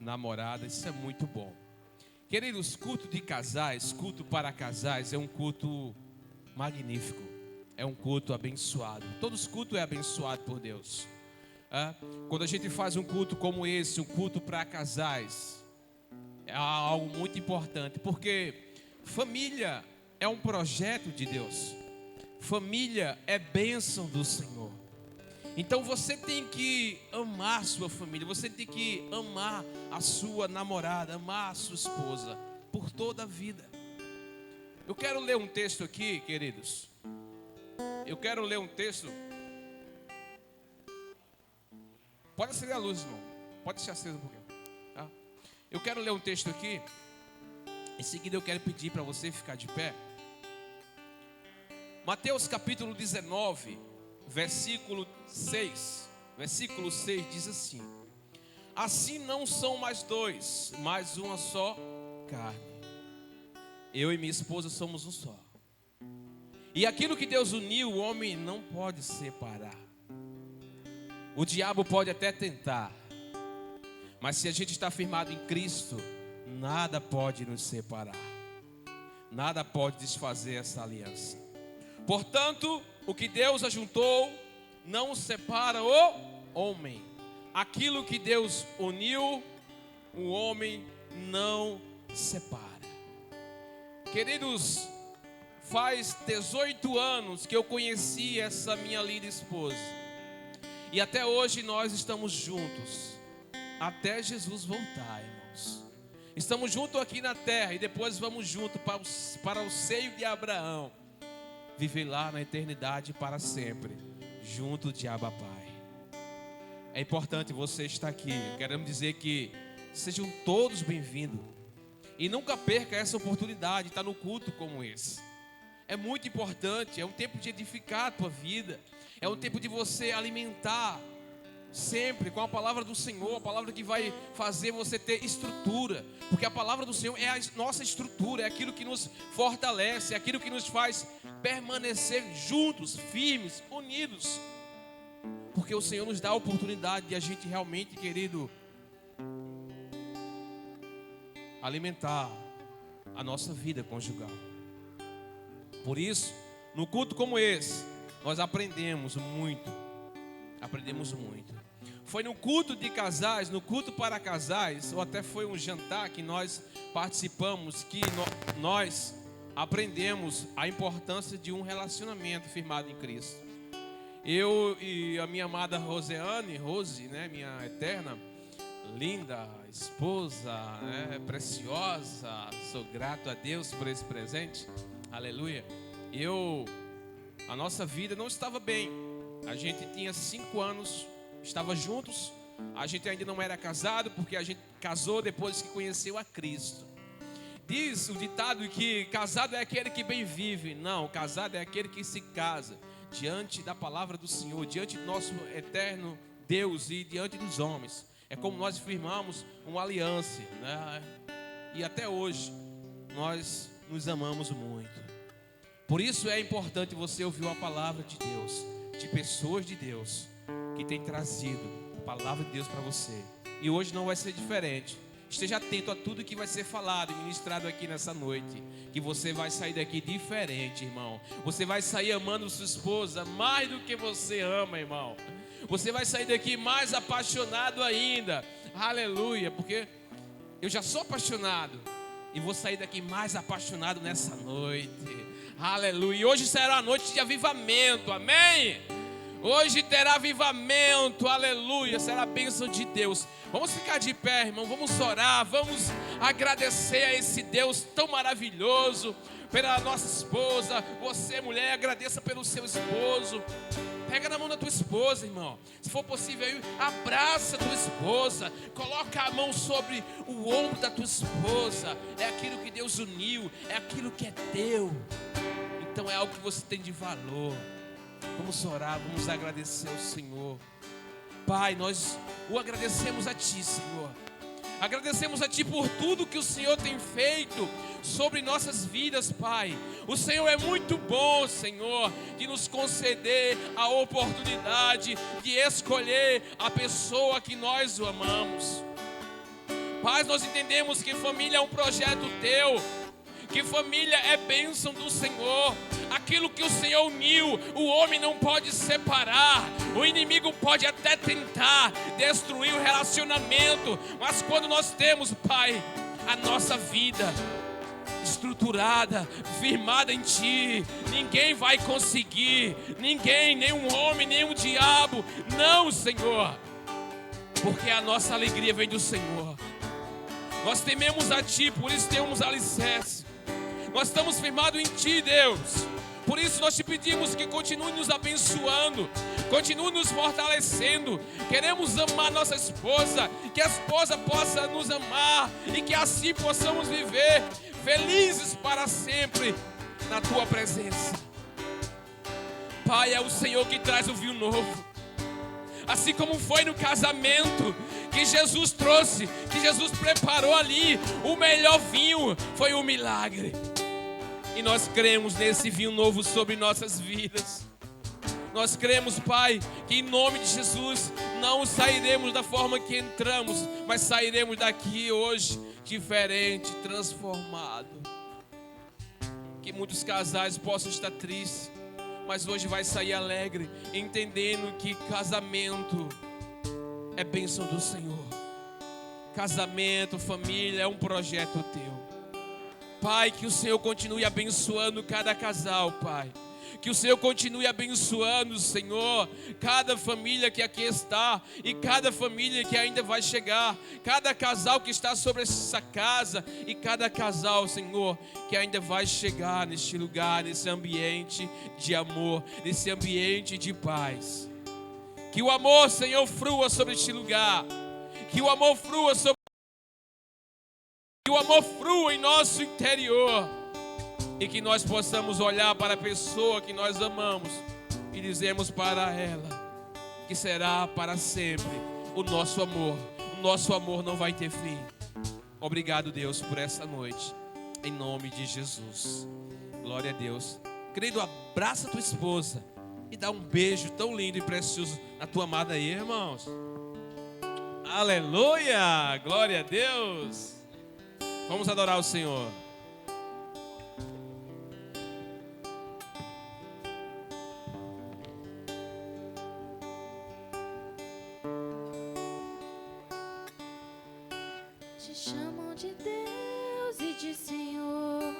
namorada, isso é muito bom. Queridos, culto de casais, culto para casais é um culto magnífico, é um culto abençoado. Todos os cultos é abençoado por Deus. Quando a gente faz um culto como esse, um culto para casais, é algo muito importante, porque família é um projeto de Deus. Família é bênção do Senhor. Então você tem que amar sua família, você tem que amar a sua namorada, amar a sua esposa por toda a vida. Eu quero ler um texto aqui, queridos. Eu quero ler um texto. Pode acender a luz, irmão. Pode ser acesa um pouquinho. Tá? Eu quero ler um texto aqui. Em seguida eu quero pedir para você ficar de pé. Mateus capítulo 19, versículo 6. Versículo 6 diz assim: assim não são mais dois, mas uma só carne. Eu e minha esposa somos um só. E aquilo que Deus uniu, o homem não pode separar. O diabo pode até tentar, mas se a gente está firmado em Cristo, nada pode nos separar. Nada pode desfazer essa aliança. Portanto, o que Deus ajuntou, não separa o homem. Aquilo que Deus uniu, o homem não separa. Queridos, faz 18 anos que eu conheci essa minha linda esposa. E até hoje nós estamos juntos. Até Jesus voltar, irmãos. Estamos juntos aqui na terra e depois vamos juntos para o seio de Abraão. Viver lá na eternidade para sempre, junto de Abba Pai. É importante você estar aqui. Queremos dizer que sejam todos bem-vindos. E nunca perca essa oportunidade de estar no culto como esse. É muito importante, é um tempo de edificar a tua vida. É um tempo de você alimentar sempre com a palavra do Senhor, a palavra que vai fazer você ter estrutura, porque a palavra do Senhor é a nossa estrutura, é aquilo que nos fortalece, é aquilo que nos faz permanecer juntos, firmes, unidos, porque o Senhor nos dá a oportunidade de a gente realmente, querido, alimentar a nossa vida conjugal. Por isso, no culto como esse, nós aprendemos muito. Foi no culto de casais, no culto para casais, ou até foi um jantar que nós participamos, que nós aprendemos a importância de um relacionamento firmado em Cristo. Eu e a minha amada Rose, né, minha eterna, linda esposa, né, preciosa, sou grato a Deus por esse presente, aleluia. A nossa vida não estava bem. A gente tinha 5 anos, estava juntos. A gente ainda não era casado, porque a gente casou depois que conheceu a Cristo. Diz o ditado que casado é aquele que bem vive. Não, casado é aquele que se casa diante da palavra do Senhor, diante do nosso eterno Deus e diante dos homens. É como nós firmamos uma aliança, né? E até hoje nós nos amamos muito. Por isso é importante você ouvir a palavra de Deus, de pessoas de Deus que tem trazido a palavra de Deus para você. E hoje não vai ser diferente. Esteja atento a tudo que vai ser falado e ministrado aqui nessa noite, que você vai sair daqui diferente, irmão. Você vai sair amando sua esposa mais do que você ama, irmão. Você vai sair daqui mais apaixonado ainda. Aleluia, porque eu já sou apaixonado e vou sair daqui mais apaixonado nessa noite. Aleluia. E hoje será a noite de avivamento, amém? Hoje terá avivamento, aleluia. Será a bênção de Deus. Vamos ficar de pé, irmão, vamos orar, vamos agradecer a esse Deus tão maravilhoso, pela nossa esposa. Você, mulher, agradeça pelo seu esposo. Pega na mão da tua esposa, irmão. Se for possível, abraça a tua esposa. Coloca a mão sobre o ombro da tua esposa. É aquilo que Deus uniu, é aquilo que é teu. Então é algo que você tem de valor. Vamos orar, vamos agradecer ao Senhor. Pai, nós o agradecemos a Ti, Senhor. Agradecemos a Ti por tudo que o Senhor tem feito sobre nossas vidas, Pai. O Senhor é muito bom, Senhor, de nos conceder a oportunidade de escolher a pessoa que nós o amamos. Pai, nós entendemos que família é um projeto teu, que família é bênção do Senhor. Aquilo que o Senhor uniu, o homem não pode separar. O inimigo pode até tentar destruir o relacionamento, mas quando nós temos, Pai, a nossa vida estruturada, firmada em Ti, ninguém vai conseguir, ninguém, nenhum homem, nenhum diabo, não, Senhor, porque a nossa alegria vem do Senhor. Nós tememos a Ti, por isso temos alicerce. Nós estamos firmados em Ti, Deus. Por isso nós te pedimos que continue nos abençoando, continue nos fortalecendo. Queremos amar nossa esposa, que a esposa possa nos amar e que assim possamos viver felizes para sempre na Tua presença. Pai, é o Senhor que traz o vinho novo. Assim como foi no casamento que Jesus trouxe, que Jesus preparou ali, o melhor vinho foi o milagre. E nós cremos nesse vinho novo sobre nossas vidas. Nós cremos, Pai, que em nome de Jesus não sairemos da forma que entramos, mas sairemos daqui hoje diferente, transformado. Que muitos casais possam estar tristes, mas hoje vai sair alegre, entendendo que casamento é bênção do Senhor. Casamento, família é um projeto teu. Pai, que o Senhor continue abençoando cada casal, Pai. Que o Senhor continue abençoando, Senhor, cada família que aqui está e cada família que ainda vai chegar. Cada casal que está sobre essa casa e cada casal, Senhor, que ainda vai chegar neste lugar, nesse ambiente de amor, nesse ambiente de paz. Que o amor, Senhor, frua sobre este lugar. Que o amor frua sobre Que o amor frua em nosso interior e que nós possamos olhar para a pessoa que nós amamos e dizemos para ela que será para sempre o nosso amor. O nosso amor não vai ter fim. Obrigado, Deus, por essa noite, em nome de Jesus. Glória a Deus. Querido, abraça a tua esposa e dá um beijo tão lindo e precioso na tua amada aí, irmãos. Aleluia! Glória a Deus! Vamos adorar o Senhor. Te chamam de Deus e de Senhor,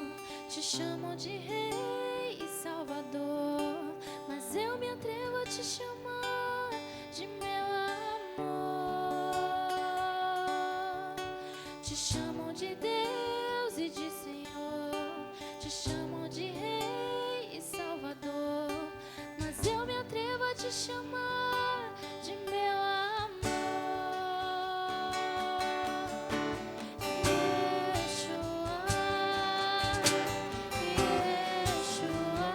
te chamam de Rei e Salvador, mas eu me atrevo a te chamar de meu amor. Te chamam de Deus e de Senhor, te chamam de Rei e Salvador, mas eu me atrevo a te chamar de meu amor. Yeshua, Yeshua,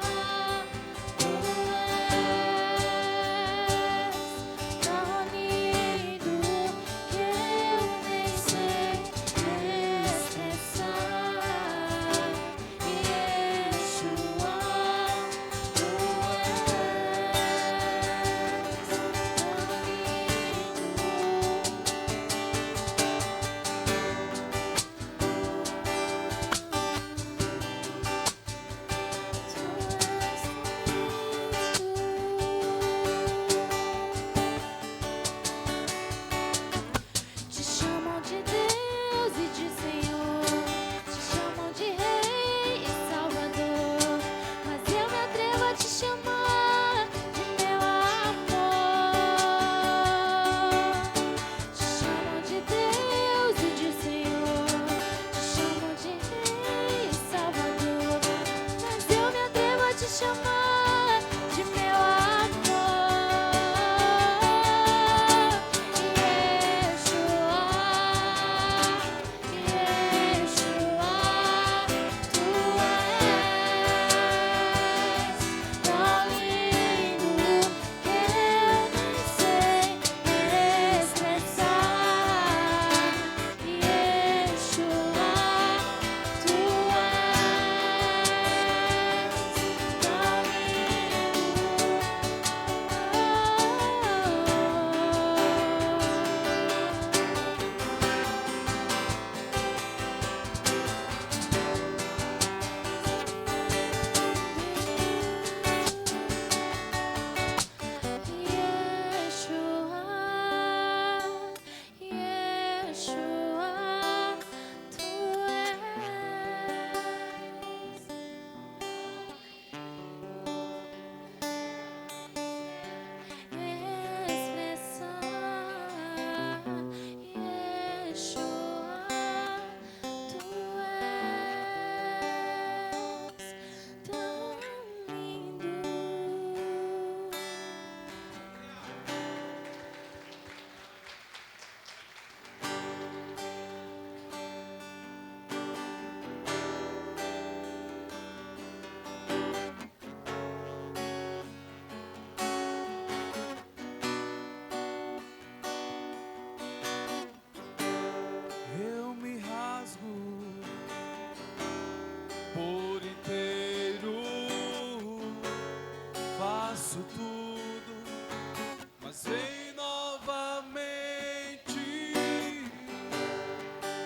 tu és tão lindo que eu nem sei expressar. Yeshua, tu és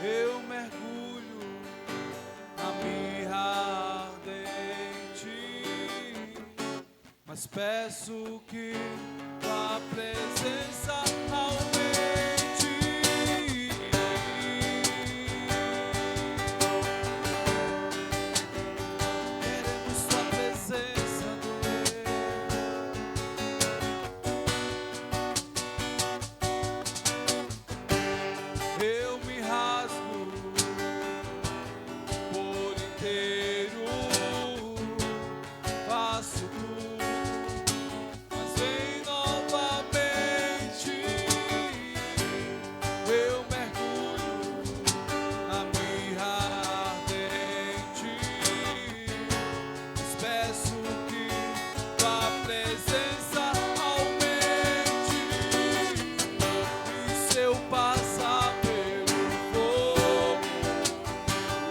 eu mergulho na mirra ardente, mas peço que tua presença aumente. Queremos tua presença doer. Eu me rasgo por inteiro, faço tudo, mas vem novamente. Eu mergulho na mirra ardente, mas peço que tua presença aumente. E se eu passar pelo fogo,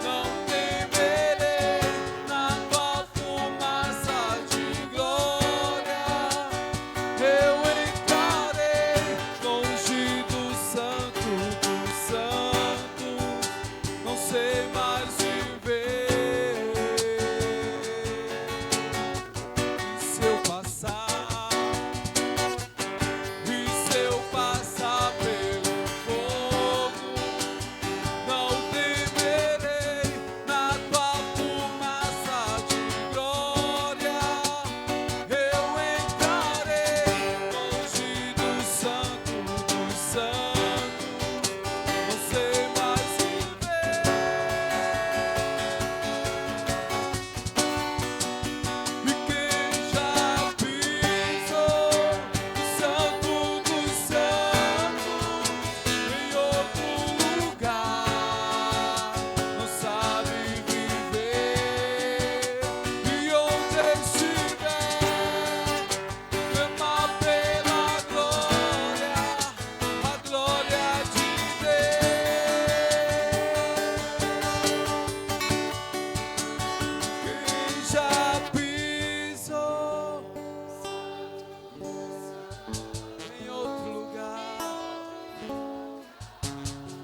não temerei, na tua fumaça de glória eu entrarei longe do santo dos santos, não sei mais viver. E se eu passar pelo fogo, não temerei, na tua fumaça de glória eu entrarei longe do santo dos santos, não sei mais viver. E quem já pisou no santo dos santos, em outro lugar, não sabe viver. E onde estiver, clama pela glória, a glória de Deus. Quem já pisou em outro lugar,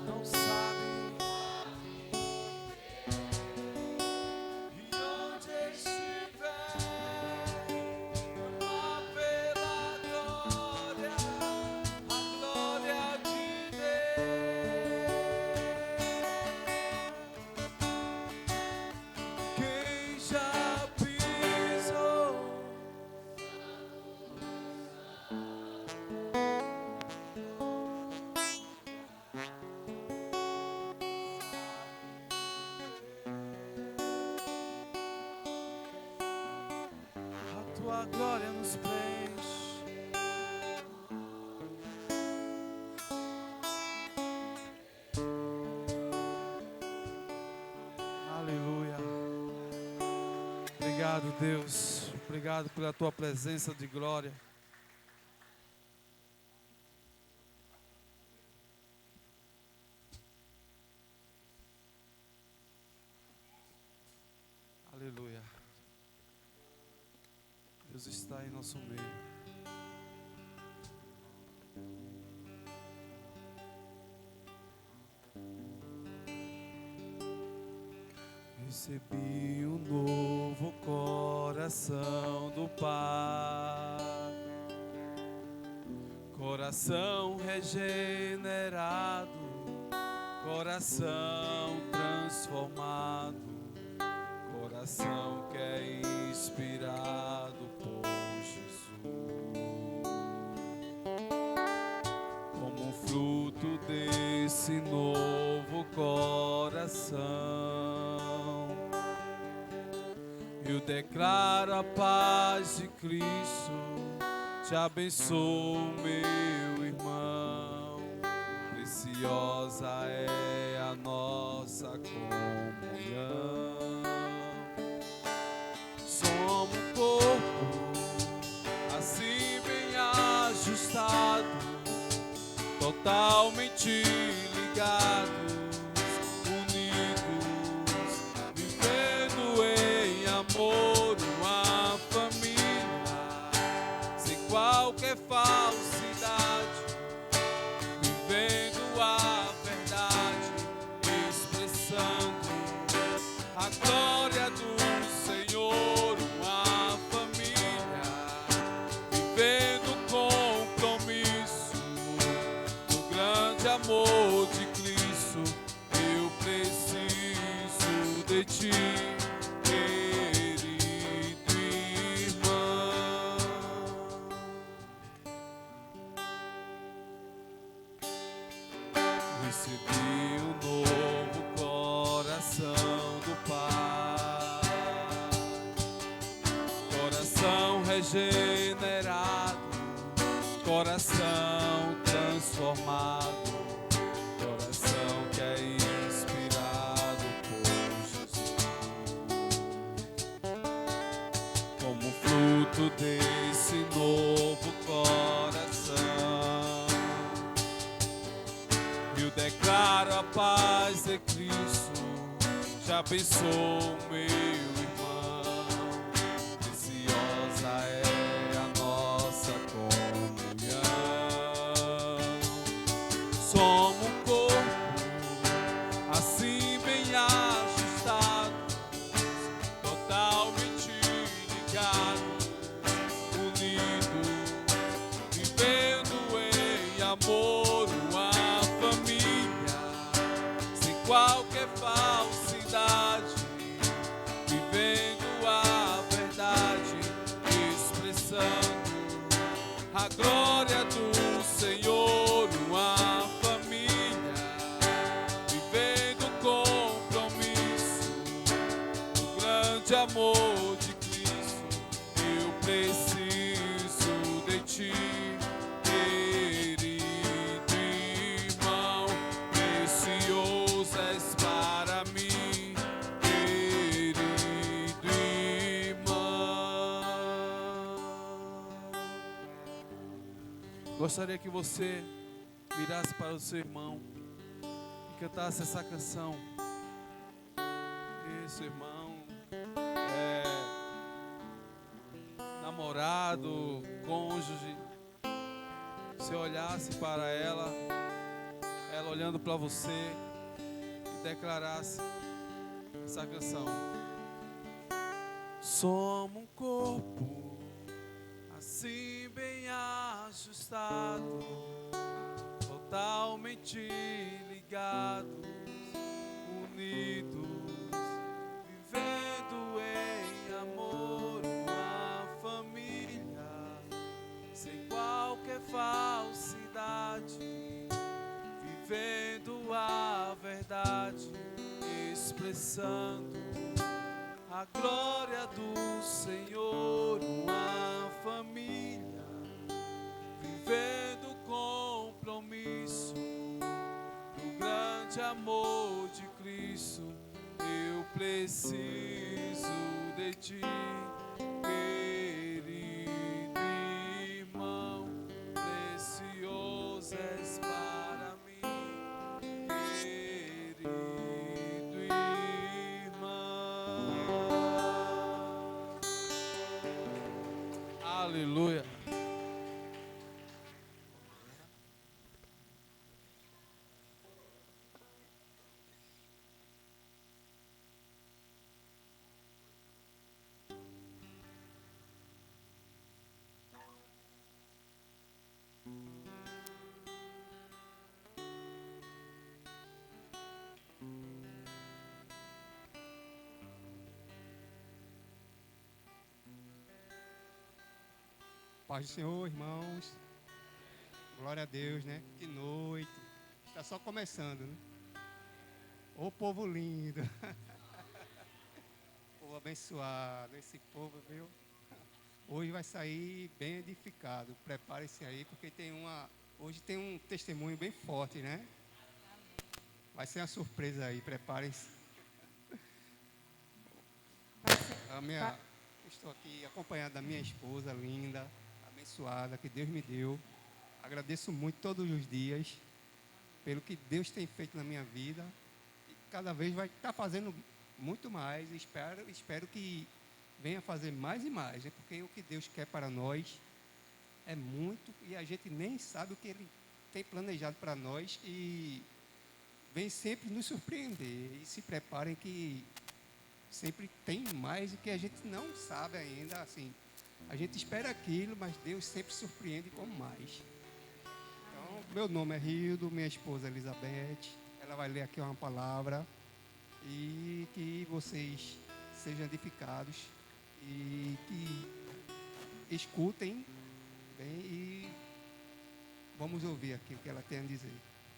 não sabe. E onde estiver, clama pela glória, a glória de Deus. Quem já pisou a tua glória nos preenche. Aleluia. Obrigado, Deus. Obrigado pela tua presença de glória. Aleluia. Deus está em nosso meio. Recebi um novo coração do Pai, coração regenerado, coração transformado, coração que é inspirado por Jesus. Como um fruto desse novo coração, eu declaro a paz de Cristo, te abençoo, meu irmão. Preciosa é a nossa comunhão. Somos um corpo assim bem ajustado, totalmente ligados, unidos, vivendo em amor, uma família, sem qualquer falsidade, vivendo a verdade e regenerado, coração transformado, coração que é inspirado por Jesus. Como fruto desse novo coração, eu declaro a paz de Cristo, já pensou meu irmão, preciosa é a nossa comunhão. Somos um corpo assim bem ajustado, totalmente ligado, unido, vivendo em amor uma família, sem qualquer falsidade, vivendo a verdade, expressando a glória do Senhor, uma família, vivendo compromisso, o grande amor de Cristo. Eu preciso de ti, querido irmão, precioso és para mim, querido irmão. Gostaria que você virasse para o seu irmão e cantasse essa canção. Isso, irmão, namorado, cônjuge, você olhasse para ela olhando para você e declarasse essa canção. Somos um corpo assim bem ajustado, totalmente ligados, unidos, vivendo em amor, uma família, sem qualquer falsidade, vivendo a verdade, expressando a glória do Senhor, uma família, vivendo compromisso do grande amor de Cristo. Eu preciso de ti, querido irmão, precioso és para mim, querido irmão. Aleluia. Paz do Senhor, irmãos. Glória a Deus, né? Que noite. Está só começando, né? Ô povo lindo. Povo abençoado. Esse povo, viu? Hoje vai sair bem edificado. Prepare-se aí, porque hoje tem um testemunho bem forte, né? Vai ser uma surpresa aí. Preparem-se. Estou aqui acompanhado da minha esposa linda, abençoada, que Deus me deu. Agradeço muito todos os dias pelo que Deus tem feito na minha vida. E cada vez vai estar fazendo muito mais. Espero que venha fazer mais e mais, né? Porque o que Deus quer para nós é muito e a gente nem sabe o que Ele tem planejado para nós e vem sempre nos surpreender. E se preparem que sempre tem mais do que a gente não sabe ainda, assim. A gente espera aquilo, mas Deus sempre surpreende com mais. Então, meu nome é Rildo, minha esposa é Elizabeth. Ela vai ler aqui uma palavra e que vocês sejam edificados e que escutem bem e vamos ouvir aqui o que ela tem a dizer.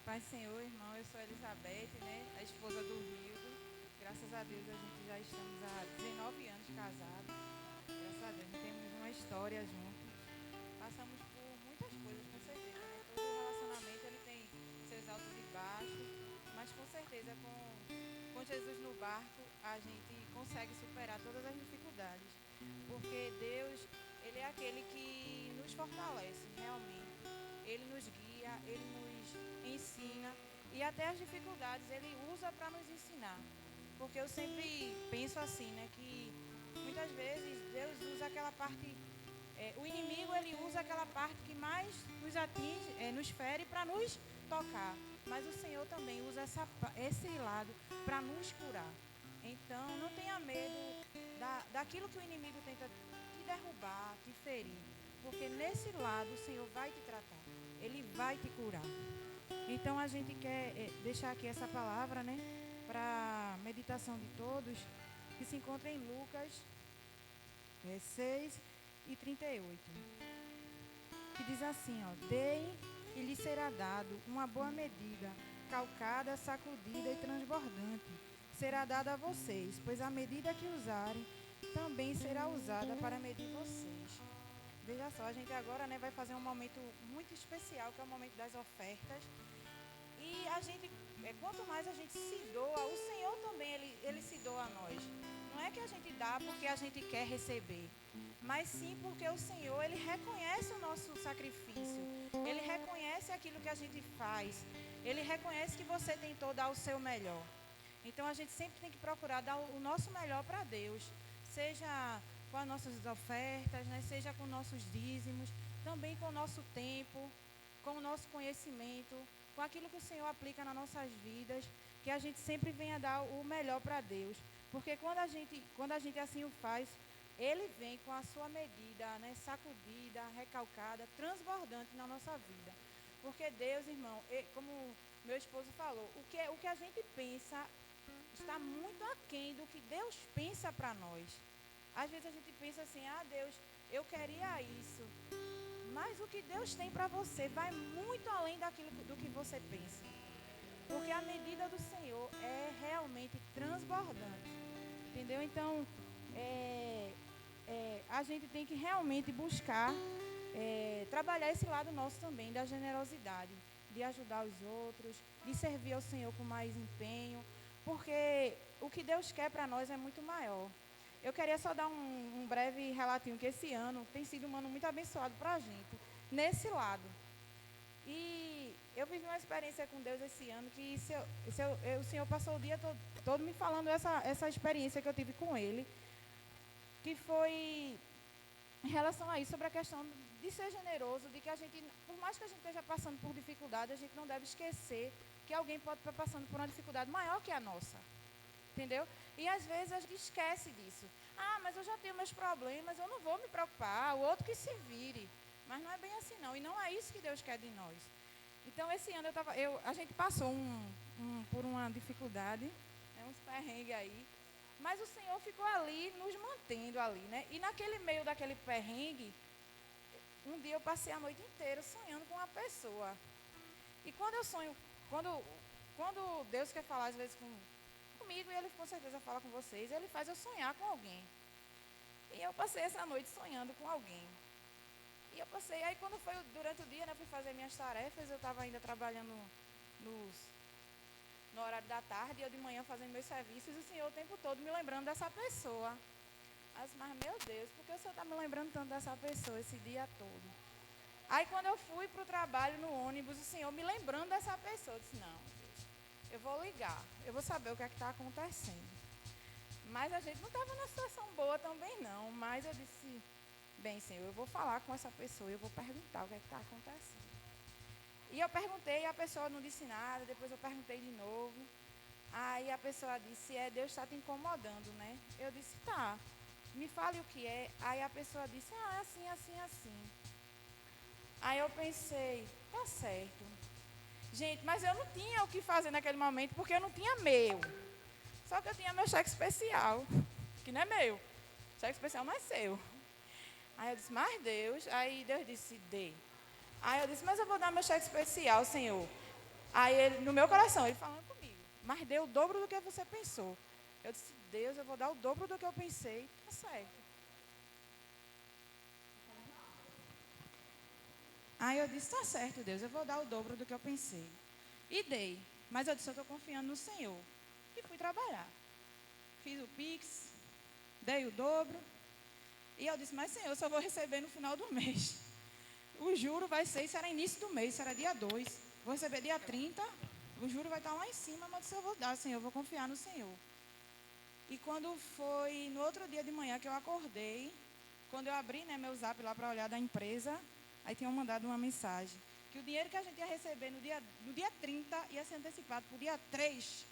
Pai Senhor, irmão, eu sou a Elizabeth, né? A esposa do Rildo. Graças a Deus a gente já estamos há 19 anos casados. Graças a Deus, temos uma história junto. Passamos por muitas coisas, com certeza, né? Todo relacionamento ele tem seus altos e baixos, mas com certeza com Jesus no barco a gente consegue superar todas as dificuldades, porque Deus, ele é aquele que nos fortalece realmente. Ele nos guia, ele nos ensina e até as dificuldades ele usa para nos ensinar. Porque eu sempre penso assim, né, que muitas vezes Deus usa aquela parte, o inimigo ele usa aquela parte que mais nos atinge, nos fere para nos tocar. Mas o Senhor também usa esse lado para nos curar. Então não tenha medo daquilo que o inimigo tenta te derrubar, te ferir. Porque nesse lado o Senhor vai te tratar. Ele vai te curar. Então a gente quer deixar aqui essa palavra, né, para meditação de todos, que se encontra em Lucas 6:38, que diz assim, ó: deem e lhe será dado uma boa medida, calcada, sacudida e transbordante. Será dada a vocês, pois a medida que usarem também será usada para medir vocês. Veja só, a gente agora, né, vai fazer um momento muito especial, que é o momento das ofertas. E a gente, quanto mais a gente se doa, o Senhor também, ele se doa a nós. Não é que a gente dá porque a gente quer receber, mas sim porque o Senhor, ele reconhece o nosso sacrifício. Ele reconhece aquilo que a gente faz. Ele reconhece que você tentou dar o seu melhor. Então a gente sempre tem que procurar dar o nosso melhor para Deus. Seja com as nossas ofertas, né? Seja com nossos dízimos, também com o nosso tempo, com o nosso conhecimento, com aquilo que o Senhor aplica nas nossas vidas, que a gente sempre venha dar o melhor para Deus. Porque quando a gente assim o faz, Ele vem com a sua medida, né, sacudida, recalcada, transbordante na nossa vida. Porque Deus, irmão, como meu esposo falou, o que a gente pensa está muito aquém do que Deus pensa para nós. Às vezes a gente pensa assim, Deus, eu queria isso. Mas o que Deus tem para você vai muito além do que você pensa. Porque a medida do Senhor é realmente transbordante. Entendeu? Então, a gente tem que realmente buscar trabalhar esse lado nosso também, da generosidade, de ajudar os outros, de servir ao Senhor com mais empenho. Porque o que Deus quer para nós é muito maior. Eu queria só dar um breve relatinho que esse ano tem sido um ano muito abençoado para a gente, nesse lado. E eu vivi uma experiência com Deus esse ano, que o Senhor passou o dia todo me falando essa experiência que eu tive com Ele, que foi em relação a isso, sobre a questão de ser generoso, de que a gente, por mais que a gente esteja passando por dificuldade, a gente não deve esquecer que alguém pode estar passando por uma dificuldade maior que a nossa. Entendeu? E às vezes a gente esquece disso. Mas eu já tenho meus problemas, eu não vou me preocupar, o outro que se vire. Mas não é bem assim não, e não é isso que Deus quer de nós. Então esse ano a gente passou por uma dificuldade, né, uns perrengues aí, mas o Senhor ficou ali, nos mantendo ali, né? E naquele meio daquele perrengue, um dia eu passei a noite inteira sonhando com uma pessoa. E quando eu sonho, quando Deus quer falar às vezes comigo, e Ele com certeza fala com vocês, Ele faz eu sonhar com alguém. E eu passei essa noite sonhando com alguém. E eu passei, aí quando foi durante o dia, né, fui fazer minhas tarefas, eu estava ainda trabalhando no horário da tarde, e eu de manhã fazendo meus serviços, e o Senhor o tempo todo me lembrando dessa pessoa. Mas meu Deus, por que o Senhor está me lembrando tanto dessa pessoa esse dia todo? Aí quando eu fui para o trabalho no ônibus, o Senhor me lembrando dessa pessoa, eu disse, não, Deus, eu vou ligar, eu vou saber o que é que está acontecendo. Mas a gente não estava numa situação boa também não, mas eu disse, bem, Senhor, eu vou falar com essa pessoa, eu vou perguntar o que é que está acontecendo. E eu perguntei, a pessoa não disse nada, depois eu perguntei de novo. Aí a pessoa disse, Deus está te incomodando, né? Eu disse, tá, me fale o que é. Aí a pessoa disse, assim, assim, assim. Aí eu pensei, tá certo. Gente, mas eu não tinha o que fazer naquele momento, porque eu não tinha meu. Só que eu tinha meu cheque especial, que não é meu. Cheque especial não é seu. Aí eu disse, mas Deus, aí Deus disse, dê. Aí eu disse, mas eu vou dar meu cheque especial, Senhor. Aí ele, no meu coração, ele falando comigo, mas dê o dobro do que você pensou. Eu disse, Deus, eu vou dar o dobro do que eu pensei, tá certo. Aí eu disse, tá certo, Deus, eu vou dar o dobro do que eu pensei. E dei. Mas eu disse, eu estou confiando no Senhor. E fui trabalhar. Fiz o Pix, dei o dobro. E eu disse, mas Senhor, eu só vou receber no final do mês. O juro vai ser, isso era início do mês, isso era dia 2. Vou receber dia 30, o juro vai estar lá em cima, mas eu vou dar, Senhor, eu vou confiar no Senhor. E quando foi no outro dia de manhã que eu acordei, quando eu abri, né, meu zap lá para olhar da empresa, aí tinham mandado uma mensagem, que o dinheiro que a gente ia receber no dia 30 ia ser antecipado para o dia 3.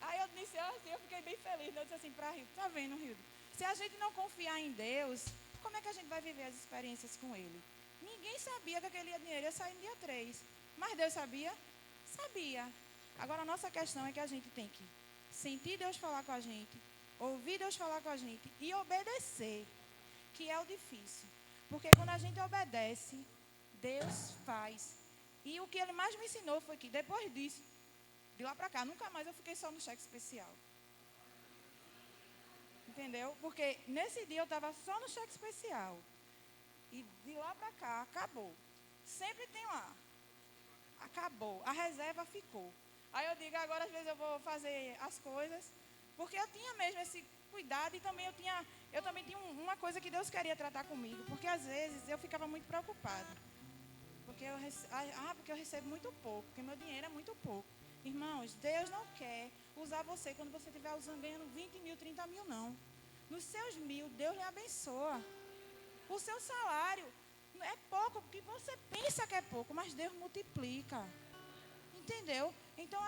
Aí eu disse assim, eu fiquei bem feliz, né? Eu disse assim para Rildo, tá vendo, Rildo? Se a gente não confiar em Deus, como é que a gente vai viver as experiências com Ele? Ninguém sabia que aquele dinheiro ia sair no dia 3. Mas Deus sabia? Sabia. Agora a nossa questão é que a gente tem que sentir Deus falar com a gente, ouvir Deus falar com a gente e obedecer, que é o difícil. Porque quando a gente obedece, Deus faz. E o que Ele mais me ensinou foi que depois disso, de lá para cá, nunca mais eu fiquei só no cheque especial. Entendeu? Porque nesse dia eu estava só no cheque especial. E de lá para cá, acabou. Sempre tem lá. Acabou. A reserva ficou. Aí eu digo, agora às vezes eu vou fazer as coisas. Porque eu tinha mesmo esse cuidado e também eu também tinha uma coisa que Deus queria tratar comigo. Porque às vezes eu ficava muito preocupada. Porque eu recebo muito pouco. Porque meu dinheiro é muito pouco. Irmãos, Deus não quer usar você quando você estiver ganhando 20 mil, 30 mil, não. Nos seus 1.000, Deus lhe abençoa. O seu salário é pouco, porque você pensa que é pouco, mas Deus multiplica. Entendeu? Então,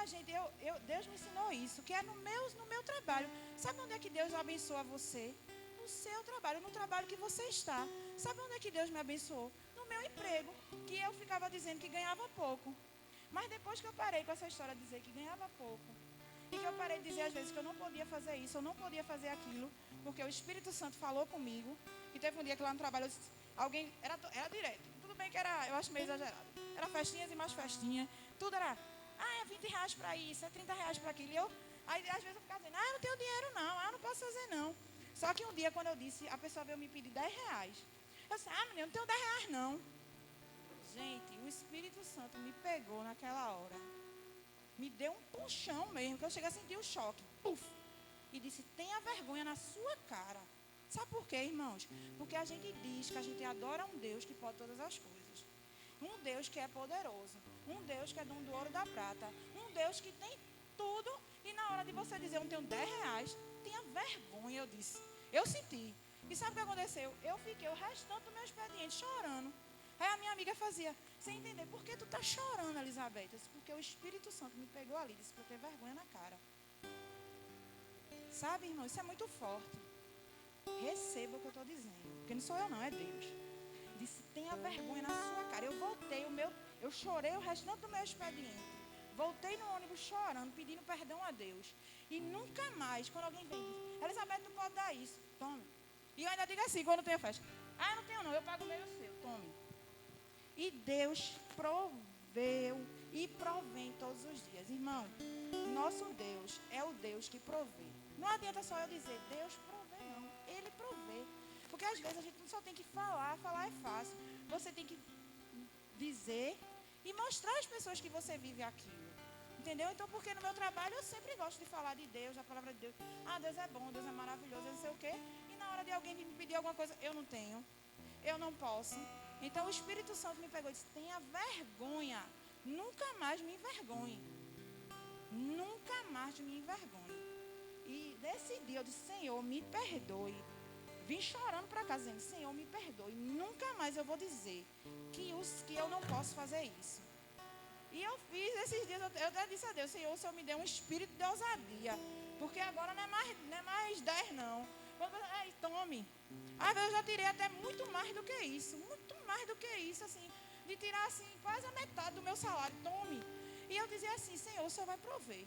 Deus me ensinou isso, que é no meu trabalho. Sabe onde é que Deus abençoa você? No seu trabalho, no trabalho que você está. Sabe onde é que Deus me abençoou? No meu emprego, que eu ficava dizendo que ganhava pouco. Mas depois que eu parei com essa história de dizer que ganhava pouco, e que eu parei de dizer às vezes que eu não podia fazer isso, eu não podia fazer aquilo, porque o Espírito Santo falou comigo, e teve um dia que lá no trabalho, eu disse, alguém, era direto, tudo bem que era, eu acho meio exagerado, era festinhas e mais festinhas, tudo era, é 20 reais para isso, é 30 reais para aquilo, aí às vezes eu ficava dizendo, eu não tenho dinheiro não, eu não posso fazer não. Só que um dia quando eu disse, a pessoa veio me pedir 10 reais, eu disse, menino, eu não tenho 10 reais não. Gente, o Espírito Santo me pegou naquela hora. Me deu um puxão mesmo, que eu cheguei a sentir um choque. Puf! E disse, tenha vergonha na sua cara. Sabe por quê, irmãos? Porque a gente diz que a gente adora um Deus que pode todas as coisas. Um Deus que é poderoso. Um Deus que é dono do ouro e da prata. Um Deus que tem tudo. E na hora de você dizer, eu não tenho 10 reais, tenha vergonha, eu disse. Eu senti. E sabe o que aconteceu? Eu fiquei o restante do meu expediente chorando. Aí a minha amiga fazia, sem entender, por que tu tá chorando, Elizabeth? Eu disse, porque o Espírito Santo me pegou ali, disse que eu tenho vergonha na cara. Sabe, irmão, isso é muito forte. Receba o que eu estou dizendo, porque não sou eu não, é Deus. Disse, tenha vergonha na sua cara. Eu chorei o restante do meu expediente. Voltei no ônibus chorando, pedindo perdão a Deus. E nunca mais, quando alguém vem, diz, Elizabeth, não pode dar isso, tome. E eu ainda digo assim, quando tem festa, eu não tenho não, eu pago o meu e o seu, tome. E Deus proveu e provém todos os dias. Irmão, nosso Deus é o Deus que provê. Não adianta só eu dizer, Deus provê, não. Ele provê. Porque às vezes a gente não só tem que falar é fácil. Você tem que dizer e mostrar às pessoas que você vive aquilo. Entendeu? Então, porque no meu trabalho eu sempre gosto de falar de Deus, da palavra de Deus. Deus é bom, Deus é maravilhoso, eu não sei o quê. E na hora de alguém me pedir alguma coisa, eu não tenho. Eu não posso. Então o Espírito Santo me pegou e disse, tenha vergonha, nunca mais me envergonhe. Nunca mais me envergonhe. E nesse dia eu disse, Senhor, me perdoe. Vim chorando para casa dizendo, Senhor, me perdoe. Nunca mais eu vou dizer que eu não posso fazer isso. E eu fiz esses dias, eu até disse a Deus, Senhor, o Senhor me deu um espírito de ousadia. Porque agora não é mais 10 não. Tome. Às vezes eu já tirei até muito mais do que isso. Muito mais do que isso, assim. De tirar, assim, quase a metade do meu salário. Tome. E eu dizia assim, Senhor, o Senhor vai prover.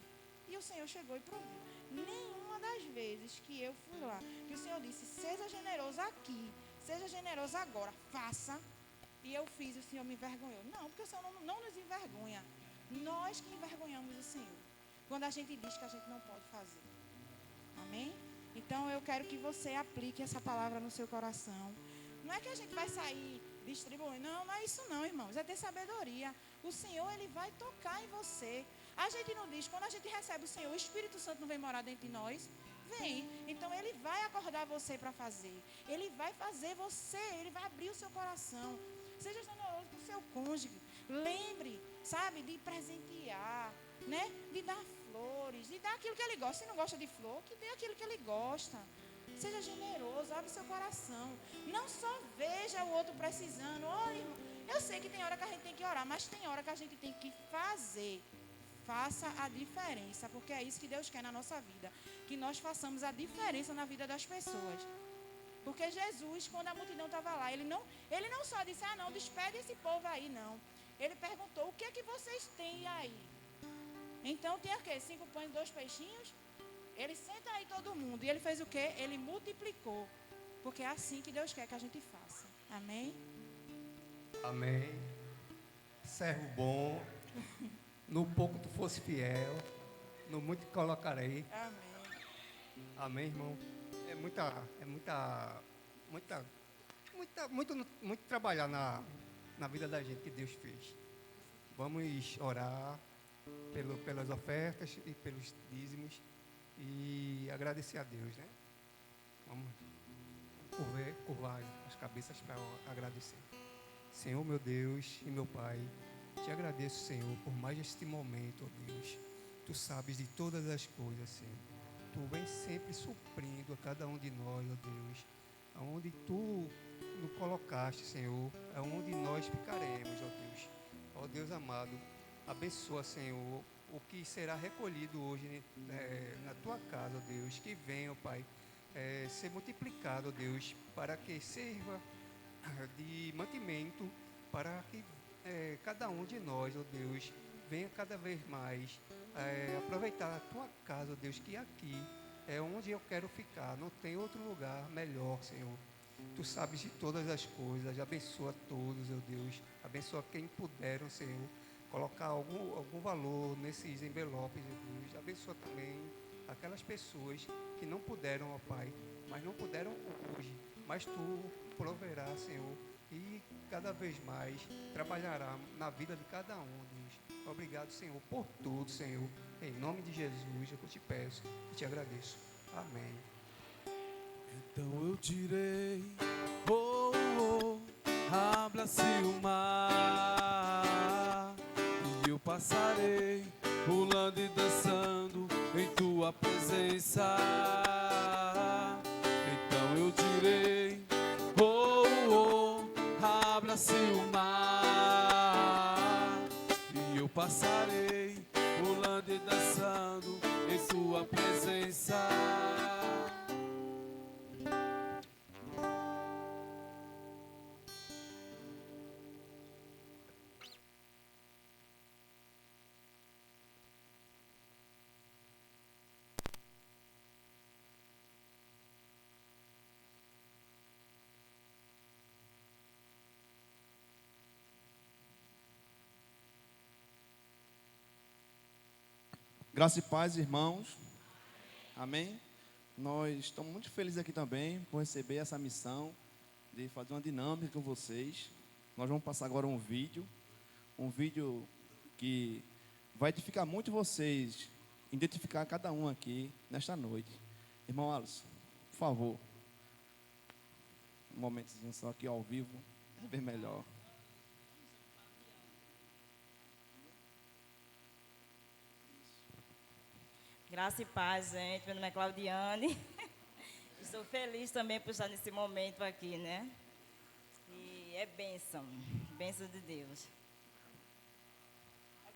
E o Senhor chegou e proveu. Nenhuma das vezes que eu fui lá, que o Senhor disse, seja generoso aqui, seja generoso agora, faça. E eu fiz, o Senhor me envergonhou. Não, porque o Senhor não nos envergonha. Nós que envergonhamos o Senhor. Quando a gente diz que a gente não pode fazer. Amém? Então eu quero que você aplique essa palavra no seu coração. Não é que a gente vai sair distribuindo. Não, não é isso não, irmãos. É ter sabedoria. O Senhor, Ele vai tocar em você. A gente não diz, quando a gente recebe o Senhor, o Espírito Santo não vem morar dentro de nós? Vem. Então, Ele vai acordar você para fazer. Ele vai fazer você, Ele vai abrir o seu coração. Seja generoso com o seu cônjuge. Lembre, sabe, de presentear, né? De dar flores, de dar aquilo que ele gosta. Se não gosta de flor, que dê aquilo que ele gosta. Seja generoso, abre seu coração. Não só veja o outro precisando. Olha, irmão, eu sei que tem hora que a gente tem que orar, mas tem hora que a gente tem que fazer. Faça a diferença, porque é isso que Deus quer na nossa vida. Que nós façamos a diferença na vida das pessoas. Porque Jesus, quando a multidão estava lá, ele não só disse, não, despede esse povo aí, não. Ele perguntou, o que é que vocês têm aí? Então, tinha o quê? 5 pães e 2 peixinhos? Ele senta aí todo mundo. E ele fez o quê? Ele multiplicou. Porque é assim que Deus quer que a gente faça. Amém? Amém. Servo bom. No pouco tu fosse fiel. No muito te colocarei. Amém. Amém, irmão. Muito trabalhar na vida da gente que Deus fez. Vamos orar pelas ofertas e pelos dízimos e agradecer a Deus, né? Vamos curvar as cabeças para agradecer. Senhor, meu Deus e meu Pai, te agradeço, Senhor, por mais este momento, ó Deus. Tu sabes de todas as coisas, Senhor. Tu vem sempre suprindo a cada um de nós, ó Deus. Aonde Tu nos colocaste, Senhor, aonde nós ficaremos, ó Deus. Ó Deus amado, abençoa, Senhor, o que será recolhido hoje na Tua casa, ó Deus. Que venha, ó Pai, ser multiplicado, ó Deus, para que sirva de mantimento para que cada um de nós, ó Deus, venha cada vez mais aproveitar a Tua casa, ó Deus, que aqui é onde eu quero ficar, não tem outro lugar melhor, Senhor. Tu sabes de todas as coisas, abençoa todos, ó Deus, abençoa quem puderam, Senhor, colocar algum valor nesses envelopes, ó Deus, abençoa também aquelas pessoas que não puderam, ó Pai, mas não puderam hoje, mas Tu proverá, Senhor, e cada vez mais trabalhará na vida de cada um, Deus. Obrigado, Senhor, por tudo, Senhor. Em nome de Jesus, eu te peço e te agradeço. Amém. Então eu direi, abra-se o mar, e eu passarei, pulando e dançando em Tua presença. Então eu direi, abra-se o mar, e eu passarei, pulando e dançando em Tua presença. Graça e paz, irmãos. Amém? Nós estamos muito felizes aqui também por receber essa missão de fazer uma dinâmica com vocês. Nós vamos passar agora um vídeo que vai edificar muito vocês, identificar cada um aqui nesta noite. Irmão Alisson, por favor. Um momentozinho só aqui ao vivo, é bem melhor. Graça e paz, gente. Meu nome é Claudiane. Estou feliz também por estar nesse momento aqui, né? E é bênção de Deus.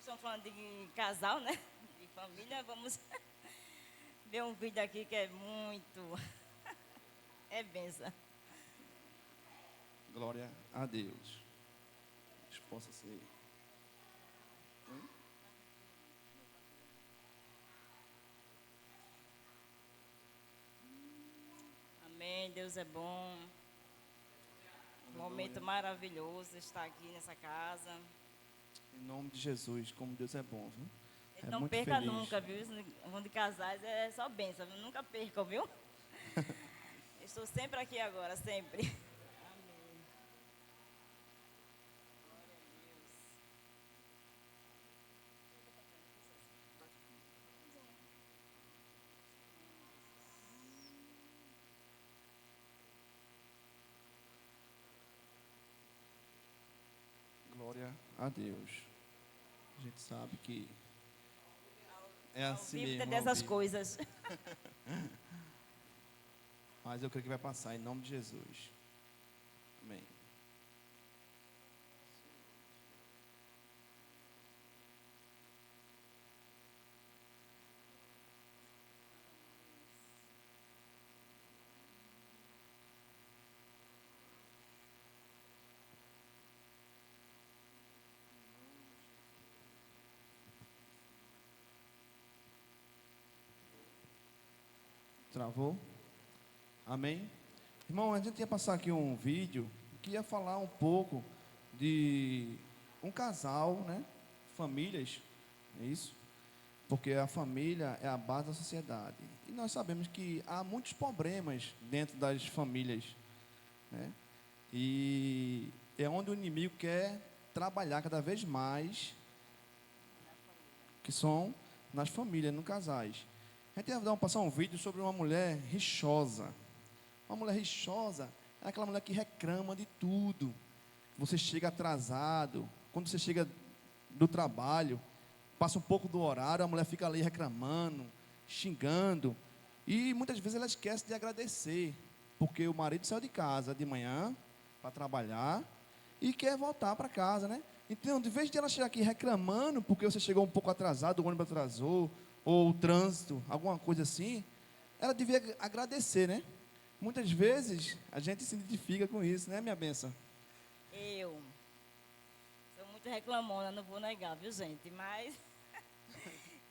Estamos falando de casal, né? De família. Vamos ver um vídeo aqui que é muito... é bênção. Glória a Deus. Que possa ser. Amém, Deus é bom. Um momento maravilhoso estar aqui nessa casa. Em nome de Jesus, como Deus é bom, viu? Não muito perca feliz. nunca, viu? Um de casais é só bênção, nunca percam, viu? Estou sempre aqui agora, sempre. Amém. a Deus. A gente sabe que é assim Vive mesmo. dessas ao vivo. coisas. Mas eu creio que vai passar em nome de Jesus. Amém. Travou? Amém? Irmão, a gente ia passar aqui um vídeo que ia falar um pouco de um casal, né? Famílias, é isso? Porque a família é a base da sociedade. E nós sabemos que há muitos problemas dentro das famílias, né? E é onde o inimigo quer trabalhar cada vez mais, que são nas famílias, nos casais. A gente ia passar um vídeo sobre uma mulher rixosa. Uma mulher rixosa é aquela mulher que reclama de tudo. Você chega atrasado, quando você chega do trabalho, passa um pouco do horário, a mulher fica ali reclamando, xingando. E muitas vezes ela esquece de agradecer, porque o marido saiu de casa de manhã para trabalhar e quer voltar para casa, né? Então, de vez de ela chegar aqui reclamando, porque você chegou um pouco atrasado, o ônibus atrasou, ou o trânsito, alguma coisa assim, ela devia agradecer, né? Muitas vezes a gente se identifica com isso, né, minha benção? Eu sou muito reclamona, não vou negar, viu, gente? Mas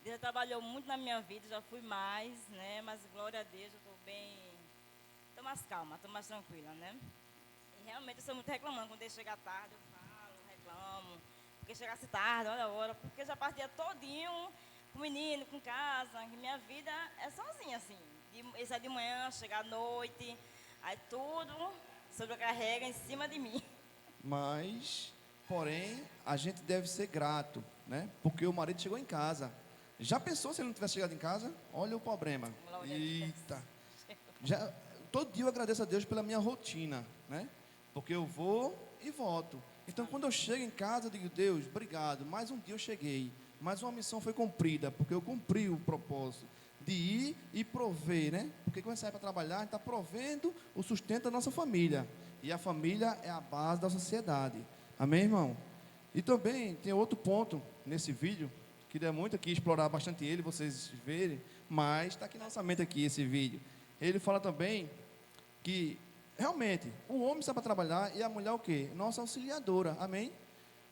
Deus trabalhou muito na minha vida, já fui mais, né? Mas glória a Deus, eu estou bem, estou mais calma, estou mais tranquila, né? E realmente eu sou muito reclamando. Quando ele chega tarde, eu falo, reclamo. Porque chegasse tarde, olha a hora, porque eu já partia todinho com o menino, com casa, que minha vida é sozinha, assim. Ele sai de manhã, chega à noite, aí tudo sobrecarrega em cima de mim. Mas, porém, a gente deve ser grato, né? Porque o marido chegou em casa. Já pensou se ele não tivesse chegado em casa? Olha o problema. Glória a Deus. Eita. Já, todo dia eu agradeço a Deus pela minha rotina, né? Porque eu vou e volto. Então, quando eu chego em casa, eu digo, Deus, obrigado. Mais um dia eu cheguei. Mais uma missão foi cumprida, porque eu cumpri o propósito de ir e prover, né? Porque quando a gente sai para trabalhar, a gente está provendo o sustento da nossa família. E a família é a base da sociedade. Amém, irmão? E também tem outro ponto nesse vídeo, queria muito aqui explorar bastante ele, vocês verem, mas está aqui na nossa mente aqui esse vídeo. Ele fala também que, realmente, o homem sai para trabalhar e a mulher o quê? Nossa auxiliadora, amém?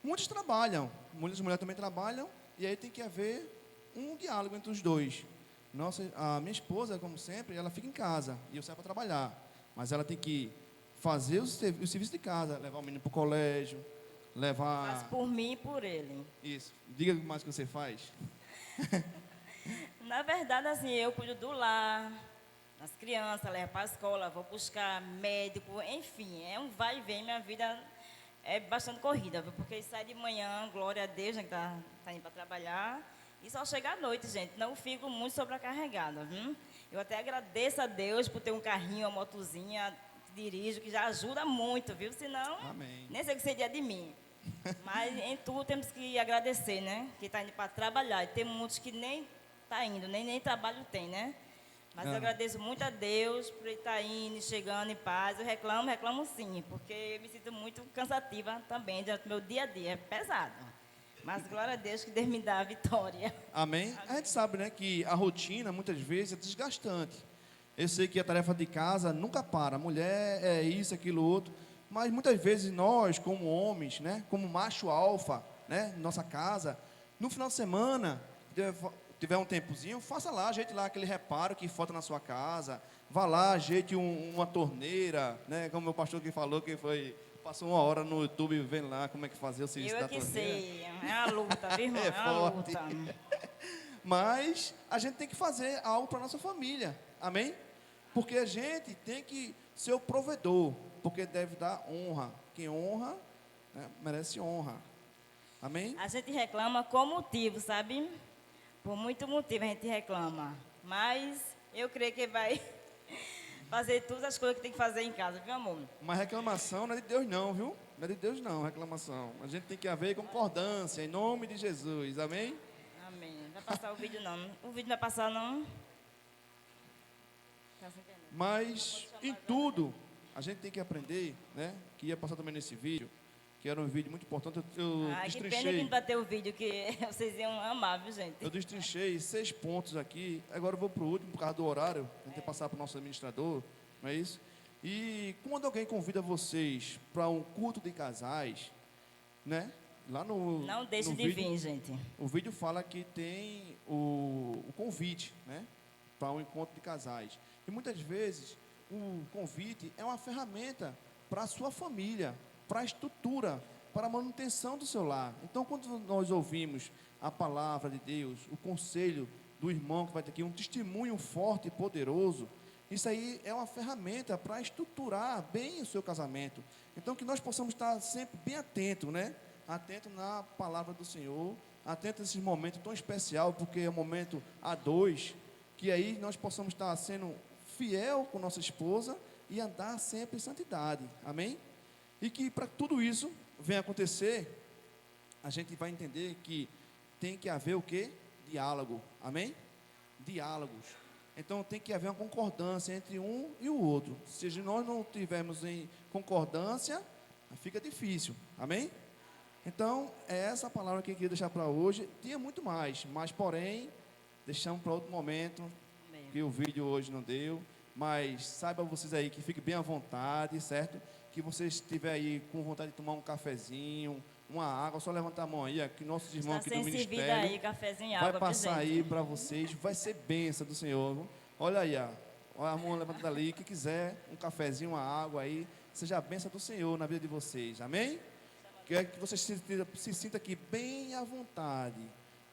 Muitos trabalham, muitas mulheres também trabalham, e aí tem que haver um diálogo entre os dois. A minha esposa, como sempre, ela fica em casa e eu saio para trabalhar. Mas ela tem que fazer o serviço de casa, levar o menino para o colégio, levar... Faz por mim e por ele. Isso. Diga mais o que você faz. Na verdade, assim, eu cuido do lar, das crianças, levo para a escola, vou buscar médico, enfim, é um vai e vem, minha vida é bastante corrida, viu? Porque sai de manhã, glória a Deus, né, que tá indo para trabalhar, e só chega à noite, gente, não fico muito sobrecarregada, viu? Eu até agradeço a Deus por ter um carrinho, uma motozinha, que dirijo, que já ajuda muito, viu? Senão, Amém. nem sei o que seria de mim. Mas em tudo temos que agradecer, né? Que está indo para trabalhar, e tem muitos que nem tá indo, nem trabalho tem, né? Mas eu agradeço muito a Deus por ele estar indo, chegando em paz. Eu reclamo sim, porque eu me sinto muito cansativa também durante o meu dia a dia, é pesado. Mas glória a Deus que Deus me dá a vitória. Amém? A gente sabe, né, que a rotina, muitas vezes, é desgastante. Eu sei que a tarefa de casa nunca para. A mulher é isso, aquilo, outro. Mas muitas vezes nós, como homens, né, como macho alfa, né, nossa casa, no final de semana, tiver um tempozinho, faça lá, ajeite lá aquele reparo que falta na sua casa. Vá lá, ajeite uma torneira, né, como o meu pastor que falou que passou uma hora no YouTube vendo lá como é que fazer o serviço da torneira. Sei, é uma luta, viu, irmão? É uma forte. luta. Mas a gente tem que fazer algo para a nossa família, amém? Porque a gente tem que ser o provedor, porque deve dar honra. Quem honra, né, merece honra, amém? A gente reclama com motivo, sabe? Por muito motivo a gente reclama. Mas eu creio que vai fazer todas as coisas que tem que fazer em casa, viu, amor? Mas reclamação não é de Deus não, viu? Não é de Deus não, reclamação. A gente tem que haver concordância, em nome de Jesus, amém? Amém. Não vai passar o vídeo, não. O vídeo não vai passar, não. Tá sem entender. Mas em tudo, a gente tem que aprender, né? Que ia passar também nesse vídeo, que era um vídeo muito importante. Eu Ai, que pena que destrinchei, não vai ter o vídeo, que vocês iam amar, viu, gente? eu destrinchei 6 pontos aqui. Agora eu vou para o último, por causa do horário. Tentei passar para o nosso administrador, não é isso? E quando alguém convida vocês para um culto de casais, né? Lá Não deixe no de vídeo, vir, gente. o vídeo fala que tem o convite, né? Para um encontro de casais. E muitas vezes o convite é uma ferramenta para a sua família, para a estrutura, para a manutenção do seu lar. Então, quando nós ouvimos a palavra de Deus, o conselho do irmão que vai ter aqui, um testemunho forte e poderoso, isso aí é uma ferramenta para estruturar bem o seu casamento. Então, que nós possamos estar sempre bem atentos, né? Atento na palavra do Senhor, atento a esse momento tão especial, porque é um momento a dois, que aí nós possamos estar sendo fiel com nossa esposa e andar sempre em santidade, amém? E que para tudo isso venha acontecer, a gente vai entender que tem que haver o quê? Diálogo, amém? Diálogos. Então tem que haver uma concordância entre um e o outro. Se nós não tivermos em concordância, fica difícil, amém? Então, é essa a palavra que eu queria deixar para hoje. Tinha muito mais, mas porém, deixamos para outro momento, que o vídeo hoje não deu. Mas saibam vocês aí que fiquem bem à vontade, certo? Que vocês estiverem aí com vontade de tomar um cafezinho, uma água, só levantar a mão aí, que nossos irmãos Está aqui do sem servida ministério aí, cafezinho e água, vai passar viu, gente? aí para vocês, vai ser bênção do Senhor. Viu? Olha aí, ó. Olha a mão levantada ali, que quiser um cafezinho, uma água aí, seja a bênção do Senhor na vida de vocês, amém? Quero que vocês se sintam aqui bem à vontade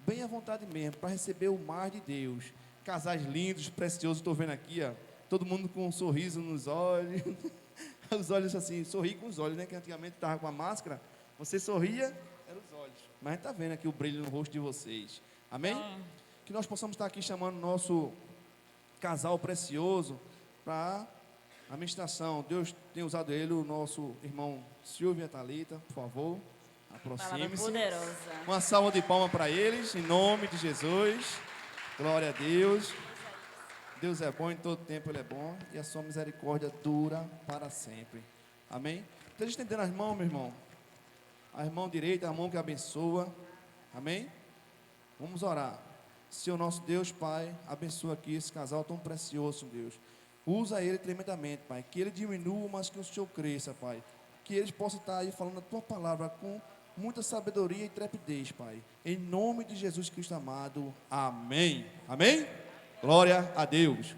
mesmo, para receber o mar de Deus. Casais lindos, preciosos, estou vendo aqui, ó, todo mundo com um sorriso nos olhos, os olhos assim, sorri com os olhos, né, que antigamente estava com a máscara, você sorria, eram os olhos, mas a gente está vendo aqui o brilho no rosto de vocês, amém? Que nós possamos estar aqui chamando o nosso casal precioso para a ministração. Deus tem usado ele, o nosso irmão Silvio e a Thalita, por favor, Palavra aproxime-se. poderosa. Uma salva de palmas para eles, em nome de Jesus. Glória a Deus. Deus é bom, em todo tempo Ele é bom, e a sua misericórdia dura para sempre. Amém? Esteja estendendo as mãos, meu irmão. A mão direita, a mão que abençoa. Amém? Vamos orar. Senhor nosso Deus, Pai, abençoa aqui esse casal tão precioso, Deus. Usa ele tremendamente, Pai. Que ele diminua, mas que o Senhor cresça, Pai. Que eles possam estar aí falando a Tua palavra com muita sabedoria e trepidez, Pai. Em nome de Jesus Cristo amado. Amém. Amém? Glória a Deus.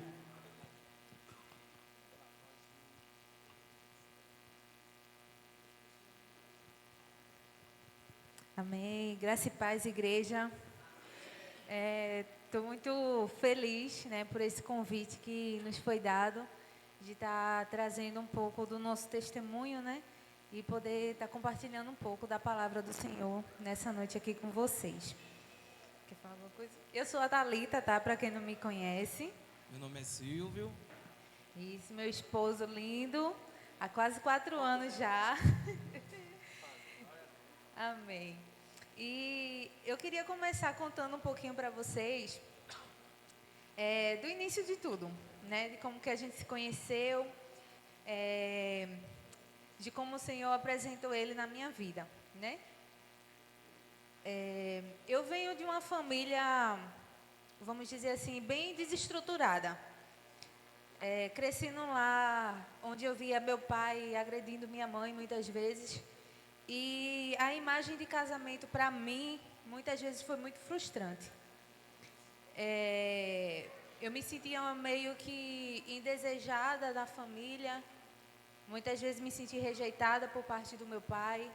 Amém. Graça e paz, igreja. Estou muito feliz, né, por esse convite que nos foi dado, de estar trazendo um pouco do nosso testemunho, né, e poder estar compartilhando um pouco da palavra do Senhor nessa noite aqui com vocês. Quer falar alguma coisa? Eu sou a Thalita, tá? Para quem não me conhece. Meu nome é Silvio. Isso, meu esposo lindo, há quase 4 anos já. Amém. E eu queria começar contando um pouquinho para vocês do início de tudo, né? De como que a gente se conheceu, de como o Senhor apresentou Ele na minha vida, né? Eu venho de uma família, vamos dizer assim, bem desestruturada. Cresci num lar onde eu via meu pai agredindo minha mãe muitas vezes. E a imagem de casamento, para mim, muitas vezes foi muito frustrante. Eu me sentia meio que indesejada da família. Muitas vezes me senti rejeitada por parte do meu pai.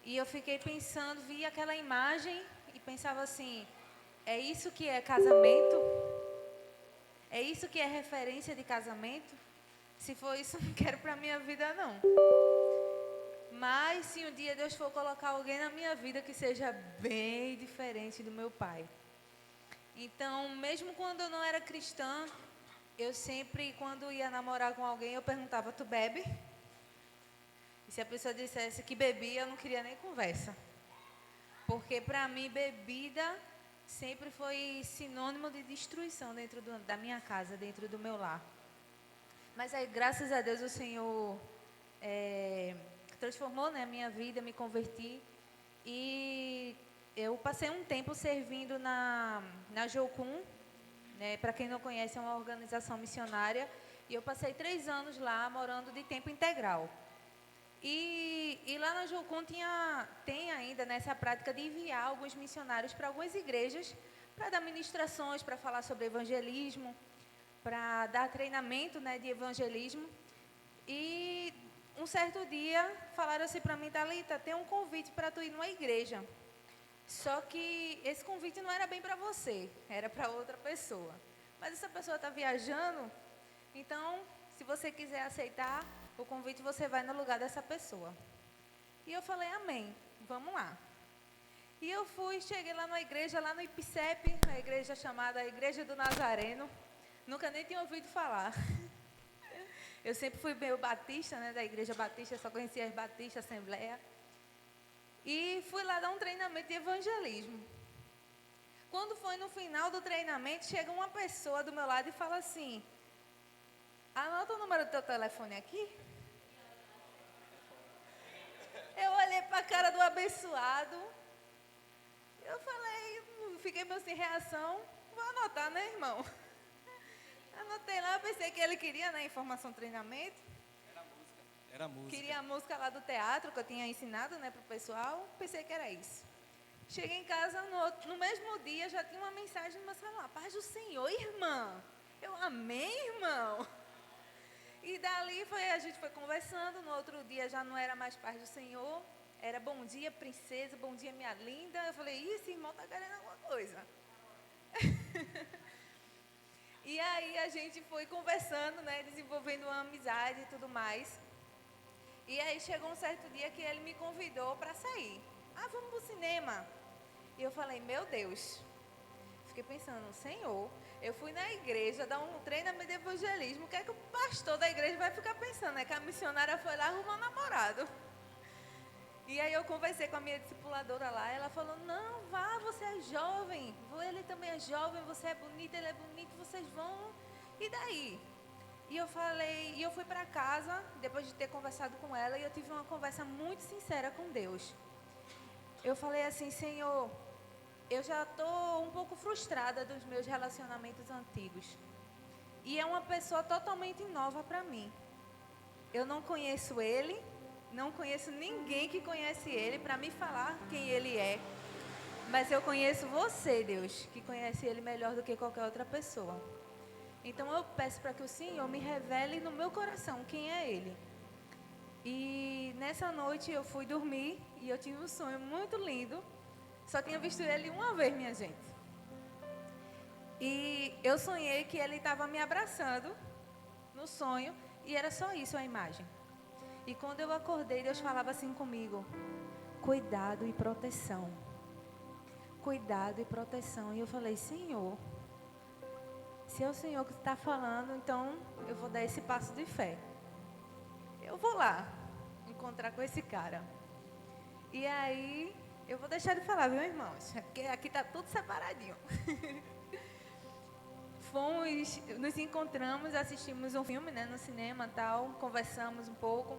E eu fiquei pensando, vi aquela imagem e pensava assim, é isso que é casamento? É isso que é referência de casamento? Se for isso, não quero para a minha vida, não. Mas se um dia Deus for colocar alguém na minha vida que seja bem diferente do meu pai. Então, mesmo quando eu não era cristã, eu sempre, quando ia namorar com alguém, eu perguntava, tu bebe? E se a pessoa dissesse que bebia, eu não queria nem conversa. Porque para mim, bebida sempre foi sinônimo de destruição dentro da minha casa, dentro do meu lar. Mas aí, graças a Deus, o Senhor transformou, né, a minha vida, me converti. E eu passei um tempo servindo na Jocum, né, para quem não conhece, é uma organização missionária. E eu passei 3 anos lá, morando de tempo integral. E lá na Jocum tem ainda nessa prática de enviar alguns missionários para algumas igrejas, para dar ministrações, para falar sobre evangelismo, para dar treinamento, né, de evangelismo. E um certo dia falaram assim para mim, Thalita, tem um convite para tu ir numa igreja. Só que esse convite não era bem para você, era para outra pessoa. Mas essa pessoa está viajando, então, se você quiser aceitar o convite, você vai no lugar dessa pessoa. E eu falei, amém, vamos lá. E eu cheguei lá na igreja, lá no IPCEP, a igreja chamada Igreja do Nazareno. Nunca nem tinha ouvido falar. Eu sempre fui meio batista, né, da igreja batista, só conhecia as batistas, assembleia. E fui lá dar um treinamento de evangelismo. Quando foi no final do treinamento, chega uma pessoa do meu lado e fala assim, anota o número do teu telefone aqui. Eu olhei para a cara do abençoado. Eu falei, fiquei meio sem reação. Vou anotar, né, irmão? Anotei lá, eu pensei que ele queria, né, informação, treinamento. Era música. Queria a música lá do teatro, que eu tinha ensinado, né, para o pessoal. Pensei que era isso. Cheguei em casa, no mesmo dia, já tinha uma mensagem no meu celular. Paz do Senhor, irmã. Eu amei, irmão. E dali a gente foi conversando. No outro dia já não era mais paz do Senhor. Era bom dia, princesa, bom dia, minha linda. Eu falei, esse irmão está querendo alguma coisa. E aí a gente foi conversando, né, desenvolvendo uma amizade e tudo mais. E aí chegou um certo dia que ele me convidou para sair. Ah, vamos para o cinema. E eu falei, meu Deus. Fiquei pensando, Senhor, eu fui na igreja dar um treinamento de evangelismo. O que é que o pastor da igreja vai ficar pensando? É que a missionária foi lá arrumar um namorado. E aí eu conversei com a minha discipuladora lá. Ela falou, não, vá, você é jovem. Ele também é jovem, você é bonita, ele é bonito, vocês vão. E daí? E eu falei, e eu fui para casa, depois de ter conversado com ela, e eu tive uma conversa muito sincera com Deus. Eu falei assim, Senhor, eu já estou um pouco frustrada dos meus relacionamentos antigos. E é uma pessoa totalmente nova para mim. Eu não conheço ele, não conheço ninguém que conhece ele para me falar quem ele é. Mas eu conheço você, Deus, que conhece ele melhor do que qualquer outra pessoa. Então eu peço para que o Senhor me revele no meu coração quem é ele. E nessa noite eu fui dormir e eu tive um sonho muito lindo. Só tinha visto ele uma vez, minha gente. E eu sonhei que ele estava me abraçando no sonho e era só isso a imagem. E quando eu acordei, Deus falava assim comigo, cuidado e proteção. Cuidado e proteção. E eu falei, Senhor, se é o Senhor que está falando, então eu vou dar esse passo de fé. Eu vou lá encontrar com esse cara. E aí, eu vou deixar de falar, viu, irmãos? Porque aqui está tudo separadinho. Nos encontramos, assistimos um filme, né, no cinema e tal, conversamos um pouco.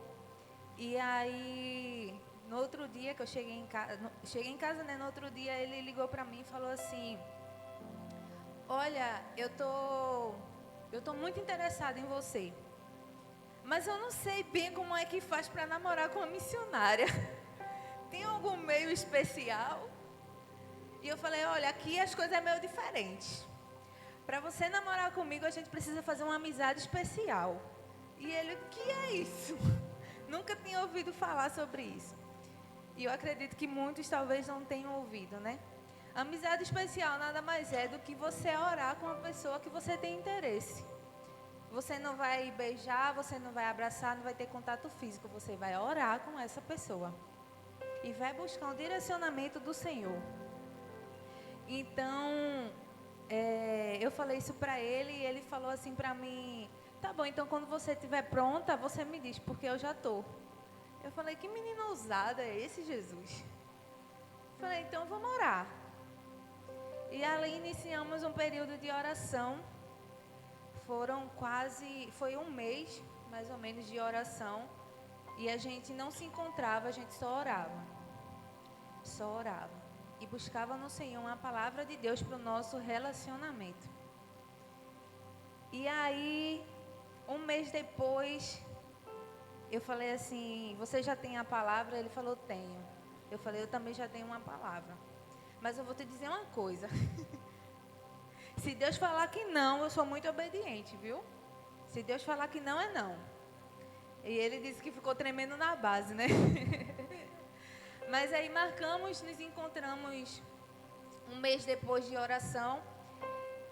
E aí, no outro dia que eu cheguei em casa, né, no outro dia ele ligou para mim e falou assim, olha, eu tô muito interessado em você, mas eu não sei bem como é que faz para namorar com uma missionária. Tem algum meio especial? E eu falei, olha, aqui as coisas é meio diferentes. Para você namorar comigo, a gente precisa fazer uma amizade especial. E ele, o que é isso? Nunca tinha ouvido falar sobre isso. E eu acredito que muitos talvez não tenham ouvido, né? Amizade especial nada mais é do que você orar com uma pessoa que você tem interesse. Você não vai beijar, você não vai abraçar, não vai ter contato físico. Você vai orar com essa pessoa. E vai buscar um direcionamento do Senhor. Então, eu falei isso para ele e ele falou assim para mim, tá bom, então quando você estiver pronta, você me diz, porque eu já tô. Eu falei, que menina ousada é esse, Jesus? Falei, então vamos orar. E ali iniciamos um período de oração. Foi um mês, mais ou menos, de oração. E a gente não se encontrava, a gente só orava. Só orava. E buscava no Senhor uma palavra de Deus para o nosso relacionamento. E aí, um mês depois, eu falei assim, você já tem a palavra? Ele falou, tenho. Eu falei, eu também já tenho uma palavra. Mas eu vou te dizer uma coisa. Se Deus falar que não, eu sou muito obediente, viu? Se Deus falar que não, é não. E ele disse que ficou tremendo na base, né? Mas aí marcamos, nos encontramos um mês depois de oração.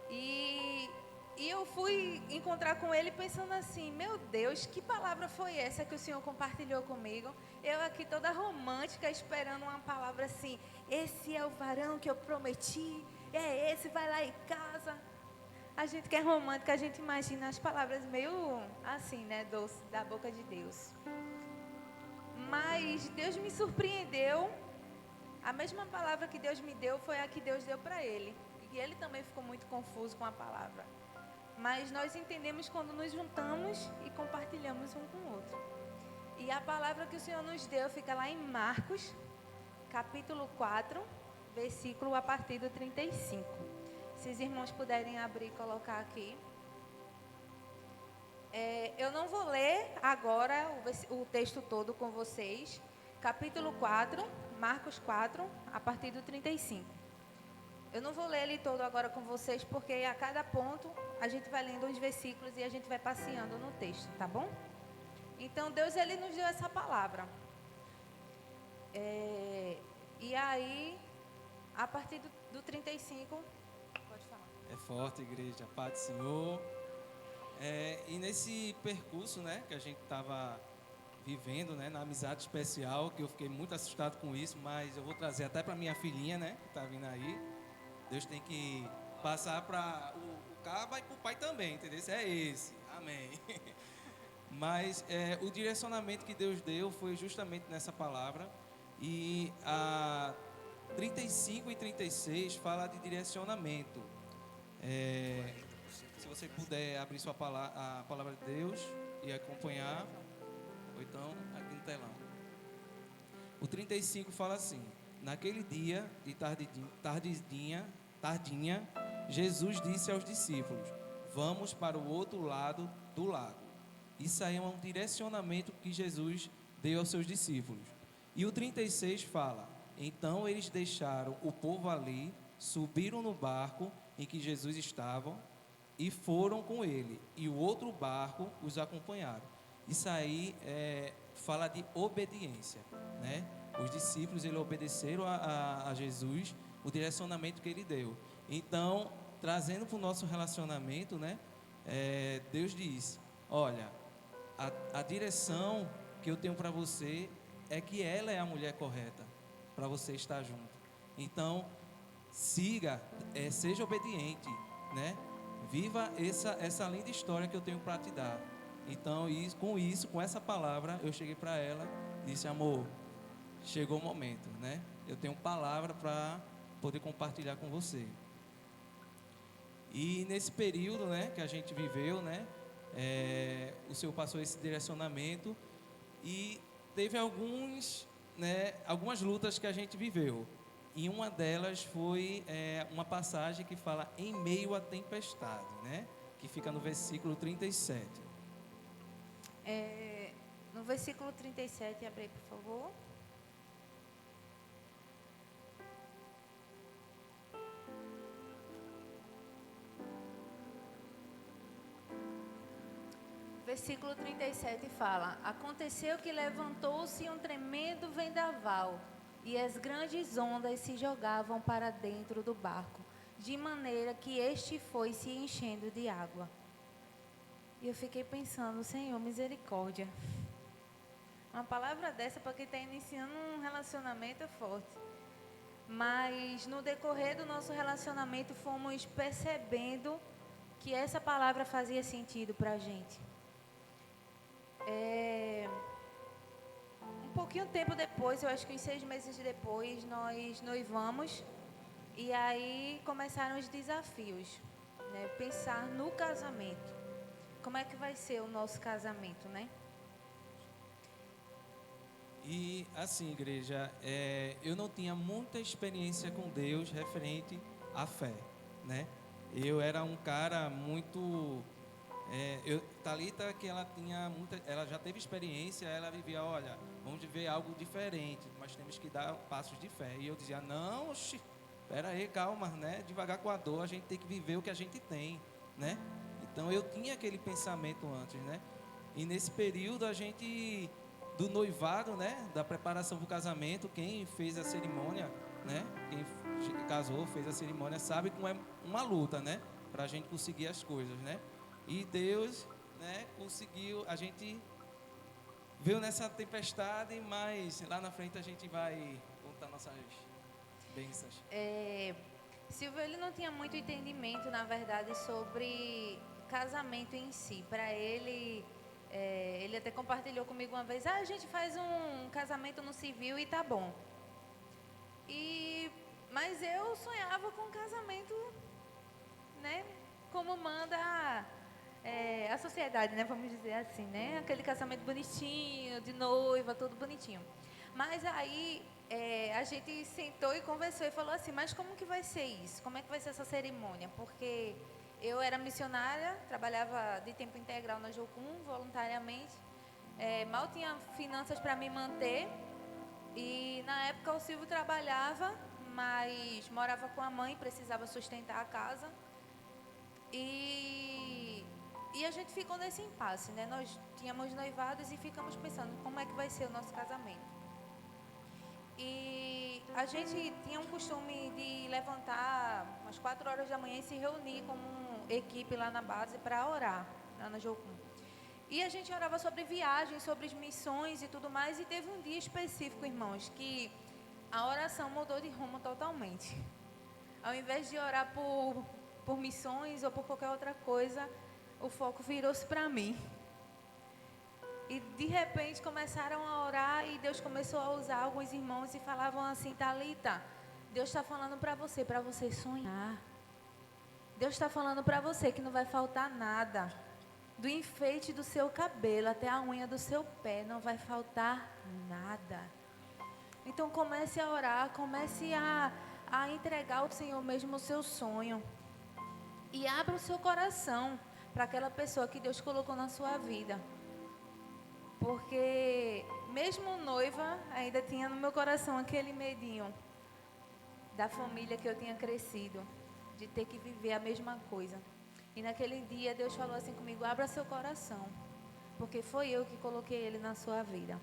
E eu fui encontrar com ele pensando assim, meu Deus, que palavra foi essa que o Senhor compartilhou comigo? Eu aqui toda romântica, esperando uma palavra assim, esse é o varão que eu prometi, é esse, vai lá em casa. A gente que é romântica, a gente imagina as palavras meio assim, né, doce, da boca de Deus. Mas Deus me surpreendeu. A mesma palavra que Deus me deu foi a que Deus deu para ele. E ele também ficou muito confuso com a palavra. Mas nós entendemos quando nos juntamos e compartilhamos um com o outro. E a palavra que o Senhor nos deu fica lá em Marcos, capítulo 4, versículo a partir do 35. Se os irmãos puderem abrir e colocar aqui. Eu não vou ler agora o texto todo com vocês. Capítulo 4, Marcos 4, a partir do 35. Eu não vou ler ele todo agora com vocês, porque a cada ponto a gente vai lendo os versículos e a gente vai passeando no texto, tá bom? Então, Deus, ele nos deu essa palavra. E aí, a partir do 35, pode falar. É forte, igreja, paz do Senhor. E nesse percurso, né, que a gente estava vivendo, né, na amizade especial, que eu fiquei muito assustado com isso, mas eu vou trazer até para minha filhinha, né, que está vindo aí. Deus tem que passar para o caba e para o pai também, entendeu? É esse, amém. Mas o direcionamento que Deus deu foi justamente nessa palavra. E a 35 e 36 fala de direcionamento. Se você puder abrir a palavra de Deus e acompanhar, ou então aqui no telão. O 35 fala assim: naquele dia de tardinha, Jesus disse aos discípulos: vamos para o outro lado do lago. Isso aí é um direcionamento que Jesus deu aos seus discípulos. E o 36 fala: então eles deixaram o povo ali, subiram no barco em que Jesus estava e foram com ele, e o outro barco os acompanharam. Isso aí fala de obediência, né? Os discípulos, eles obedeceram a Jesus, o direcionamento que ele deu. Então, trazendo para o nosso relacionamento, né? Deus diz: olha, a direção que eu tenho para você é que ela é a mulher correta para você estar junto. Então, siga, seja obediente, né? Viva essa linda história que eu tenho para te dar. Então, com essa palavra, eu cheguei para ela e disse: amor, chegou o momento, né? Eu tenho palavra para poder compartilhar com você. E nesse período, né, que a gente viveu, né, o Senhor passou esse direcionamento e teve algumas lutas que a gente viveu. E uma delas foi uma passagem que fala em meio à tempestade, né, que fica no versículo 37. No versículo 37, abre aí, por favor. Versículo 37 fala: aconteceu que levantou-se um tremendo vendaval, e as grandes ondas se jogavam para dentro do barco, de maneira que este foi se enchendo de água. E eu fiquei pensando: Senhor, misericórdia. Uma palavra dessa para quem está iniciando um relacionamento é forte. mas no decorrer do nosso relacionamento fomos percebendo que essa palavra fazia sentido para a gente. Um pouquinho tempo depois, eu acho que uns 6 meses depois, nós noivamos e aí começaram os desafios, né? Pensar no casamento. Como é que vai ser o nosso casamento, né? E assim, igreja, eu não tinha muita experiência com Deus referente à fé, né? Eu era um cara muito... Thalita, que ela tinha muita... Ela já teve experiência, ela vivia, olha, vamos viver algo diferente, mas temos que dar passos de fé. E eu dizia, não, oxi, espera aí, calma, né? Devagar com a dor, a gente tem que viver o que a gente tem, né? Então, eu tinha aquele pensamento antes, né? E nesse período, a gente... do noivado, né, da preparação para o casamento, quem fez a cerimônia, né, quem casou, fez a cerimônia, sabe como é uma luta, né, para a gente conseguir as coisas, né, e Deus, né, conseguiu, a gente veio nessa tempestade, mas lá na frente a gente vai contar nossas bênçãos. Silvio, ele não tinha muito entendimento, na verdade, sobre casamento em si. Para ele... ele até compartilhou comigo uma vez, a gente faz um casamento no civil e tá bom. Mas eu sonhava com um casamento, né, como manda a sociedade, né, vamos dizer assim, né, aquele casamento bonitinho, de noiva, tudo bonitinho. Mas aí a gente sentou e conversou e falou assim, mas como que vai ser isso? Como é que vai ser essa cerimônia? Porque... eu era missionária, trabalhava de tempo integral na Jocum, voluntariamente. Mal tinha finanças para me manter. E na época o Silvio trabalhava, mas morava com a mãe, precisava sustentar a casa. E a gente ficou nesse impasse, né? Nós tínhamos noivados e ficamos pensando como é que vai ser o nosso casamento. E a gente tinha um costume de levantar umas 4 horas da manhã e se reunir como equipe lá na base para orar, lá na Jocum. E a gente orava sobre viagens, sobre missões e tudo mais, e teve um dia específico, irmãos, que a oração mudou de rumo totalmente. Ao invés de orar por missões ou por qualquer outra coisa, o foco virou-se para mim. E de repente começaram a orar e Deus começou a usar alguns irmãos e falavam assim, Thalita, Deus está falando para você sonhar. Deus está falando para você que não vai faltar nada. Do enfeite do seu cabelo até a unha do seu pé, não vai faltar nada. Então comece a orar, comece a entregar ao Senhor mesmo o seu sonho. E abra o seu coração para aquela pessoa que Deus colocou na sua vida. Porque mesmo noiva, ainda tinha no meu coração aquele medinho da família que eu tinha crescido, de ter que viver a mesma coisa. E naquele dia Deus falou assim comigo, abra seu coração, porque foi eu que coloquei ele na sua vida.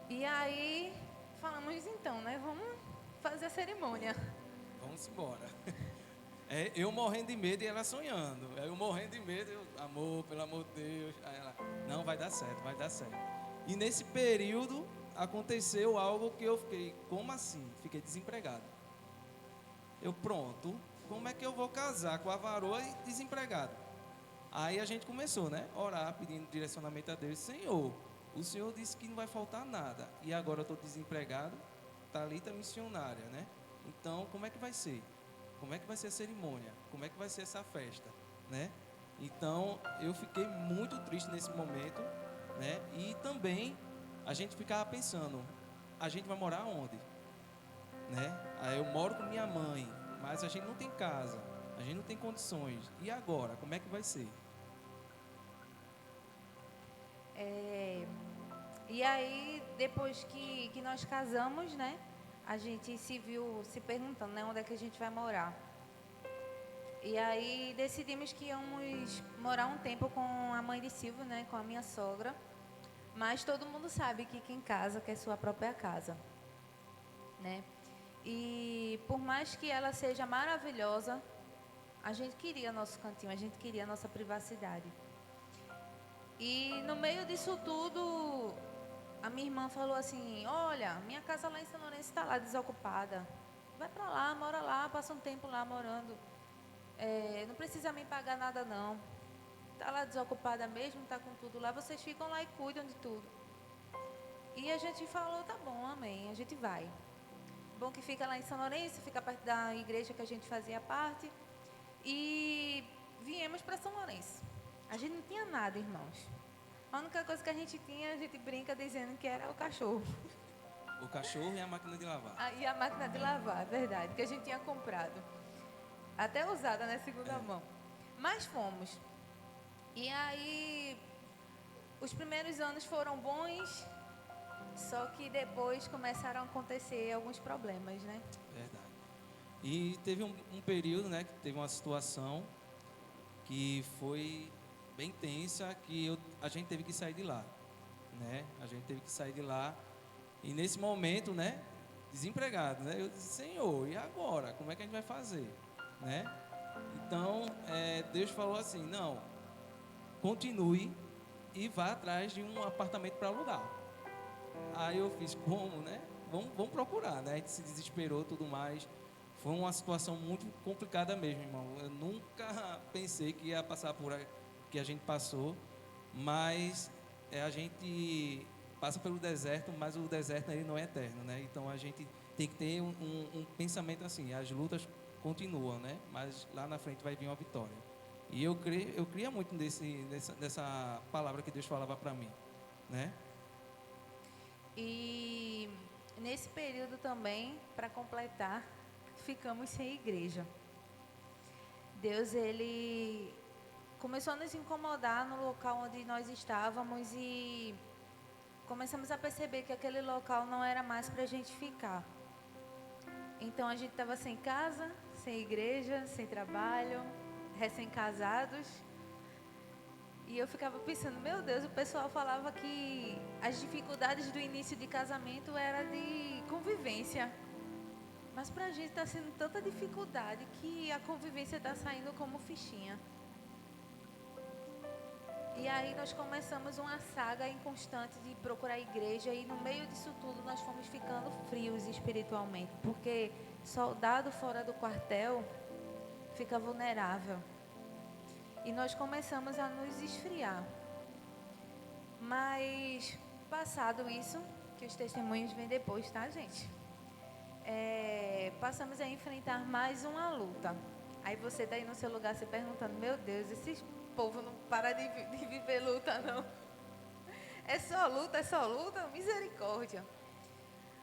E aí falamos então, né, vamos fazer a cerimônia. Vamos embora. Eu morrendo de medo e ela sonhando. Eu morrendo de medo, amor, pelo amor de Deus. Aí ela, não, vai dar certo, vai dar certo. E nesse período aconteceu algo que eu fiquei, como assim? Fiquei desempregado. Eu, pronto, como é que eu vou casar com a varoa e desempregado? Aí a gente começou, né? Orar, pedindo direcionamento a Deus. Senhor, o Senhor disse que não vai faltar nada. E agora eu estou desempregado, Thalita missionária, né? Então, como é que vai ser? Como é que vai ser a cerimônia? Como é que vai ser essa festa, né? Então, eu fiquei muito triste nesse momento, né? E também, a gente ficava pensando, a gente vai morar onde? Né? Aí eu moro com minha mãe, mas a gente não tem casa, a gente não tem condições. E agora, como é que vai ser? E aí, depois que nós casamos, né? A gente se viu se perguntando, né, onde é que a gente vai morar. E aí decidimos que íamos morar um tempo com a mãe de Silvio, né, com a minha sogra. Mas todo mundo sabe que quem casa quer sua própria casa, né? E por mais que ela seja maravilhosa, a gente queria nosso cantinho, a gente queria nossa privacidade. E no meio disso tudo, a minha irmã falou assim, olha, minha casa lá em São Lourenço está lá desocupada. Vai para lá, mora lá, passa um tempo lá morando. Não precisa me pagar nada não. Está lá desocupada mesmo, está com tudo lá, vocês ficam lá e cuidam de tudo. E a gente falou, tá bom, amém, a gente vai. Bom que fica lá em São Lourenço, fica perto da igreja que a gente fazia parte. E viemos para São Lourenço. A gente não tinha nada, irmãos. A única coisa que a gente tinha, a gente brinca dizendo que era o cachorro. O cachorro e a máquina de lavar. E a máquina de lavar, verdade, que a gente tinha comprado. Até usada, né, segunda mão. Mas fomos. E aí, os primeiros anos foram bons, só que depois começaram a acontecer alguns problemas, né? Verdade. E teve um período, né, que teve uma situação que foi bem tensa, que a gente teve que sair de lá, né? A gente teve que sair de lá. E nesse momento, né, desempregado, né? Eu disse, Senhor, e agora? Como é que a gente vai fazer, né? Então, Deus falou assim, não, continue e vá atrás de um apartamento para alugar. Aí eu fiz, como, né? Vamos procurar, né? A gente se desesperou, tudo mais. Foi uma situação muito complicada mesmo, irmão. Eu nunca pensei que ia passar por o que a gente passou, mas a gente passa pelo deserto, mas o deserto ele não é eterno, né? Então a gente tem que ter um pensamento assim, as lutas continuam, né? Mas lá na frente vai vir uma vitória. E eu cria muito nessa palavra que Deus falava para mim, né? E nesse período também, para completar, ficamos sem igreja. Deus, ele começou a nos incomodar no local onde nós estávamos e começamos a perceber que aquele local não era mais para a gente ficar. Então a gente estava sem casa, sem igreja, sem trabalho, recém-casados. E eu ficava pensando, meu Deus, o pessoal falava que as dificuldades do início de casamento era de convivência. Mas pra gente está sendo tanta dificuldade que a convivência está saindo como fichinha. E aí nós começamos uma saga inconstante de procurar igreja e no meio disso tudo nós fomos ficando frios espiritualmente. Porque soldado fora do quartel fica vulnerável. E nós começamos a nos esfriar. Mas, passado isso, que os testemunhos vêm depois, tá, gente? Passamos a enfrentar mais uma luta. Aí você tá aí no seu lugar se perguntando, meu Deus, esses povo não para de viver luta, não. É só luta, misericórdia.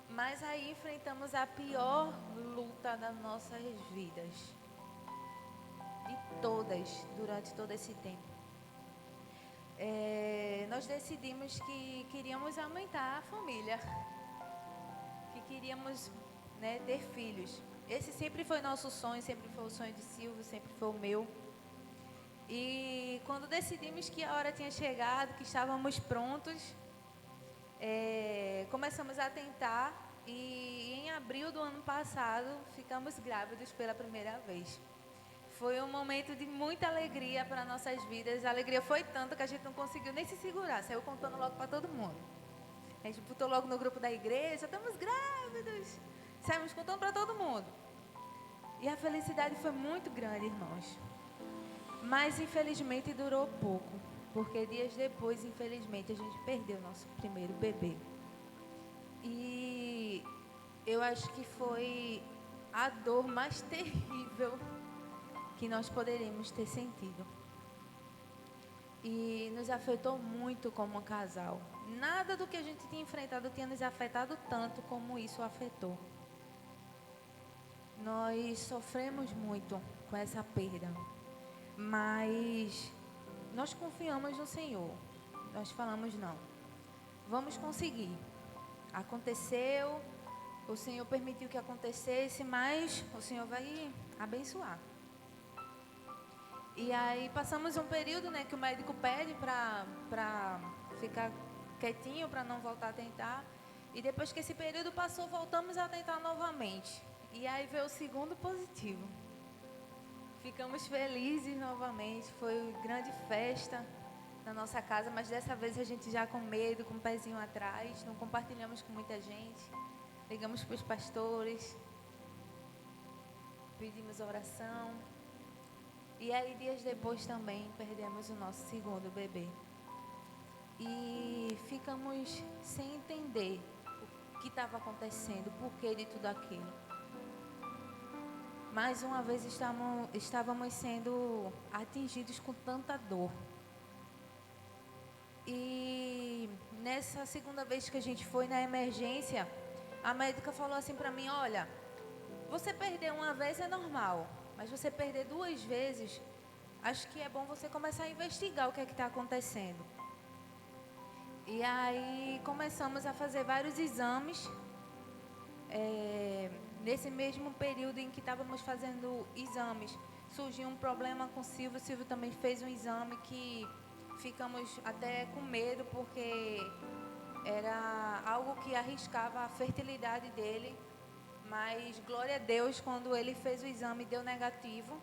Mas aí enfrentamos a pior luta das nossas vidas. De todas, durante todo esse tempo. Nós decidimos que queríamos aumentar a família. Que queríamos, né, ter filhos. Esse sempre foi nosso sonho, sempre foi o sonho de Silvio, sempre foi o meu. E quando decidimos que a hora tinha chegado, que estávamos prontos, começamos a tentar e em abril do ano passado ficamos grávidos pela primeira vez. Foi um momento de muita alegria para nossas vidas. A alegria foi tanta que a gente não conseguiu nem se segurar, saiu contando logo para todo mundo. A gente botou logo no grupo da igreja, estamos grávidos. Saímos contando para todo mundo. E a felicidade foi muito grande, irmãos. Mas, infelizmente, durou pouco. Porque dias depois, infelizmente, a gente perdeu nosso primeiro bebê. E eu acho que foi a dor mais terrível que nós poderíamos ter sentido. E nos afetou muito como casal. Nada do que a gente tinha enfrentado tinha nos afetado tanto como isso afetou. Nós sofremos muito com essa perda, mas nós confiamos no Senhor. Nós falamos, não, vamos conseguir. Aconteceu, o Senhor permitiu que acontecesse, mas o Senhor vai abençoar. E aí passamos um período, né, que o médico pede para ficar quietinho, para não voltar a tentar. E depois que esse período passou, voltamos a tentar novamente. E aí veio o segundo positivo. Ficamos felizes novamente, foi grande festa. na nossa casa, mas dessa vez a gente já com medo, com o pezinho atrás, não compartilhamos com muita gente. Ligamos para os pastores, pedimos oração. E aí, dias depois também, perdemos o nosso segundo bebê. E ficamos sem entender o que estava acontecendo, o porquê de tudo aquilo. Mais uma vez estávamos sendo atingidos com tanta dor. E nessa segunda vez que a gente foi na emergência, a médica falou assim para mim, olha, você perder uma vez é normal, mas você perder 2 vezes, acho que é bom você começar a investigar o que é que está acontecendo. E aí começamos a fazer vários exames. Nesse mesmo período em que estávamos fazendo exames, surgiu um problema com o Silvio também fez um exame que ficamos até com medo, porque era algo que arriscava a fertilidade dele, mas glória a Deus, quando ele fez o exame deu negativo.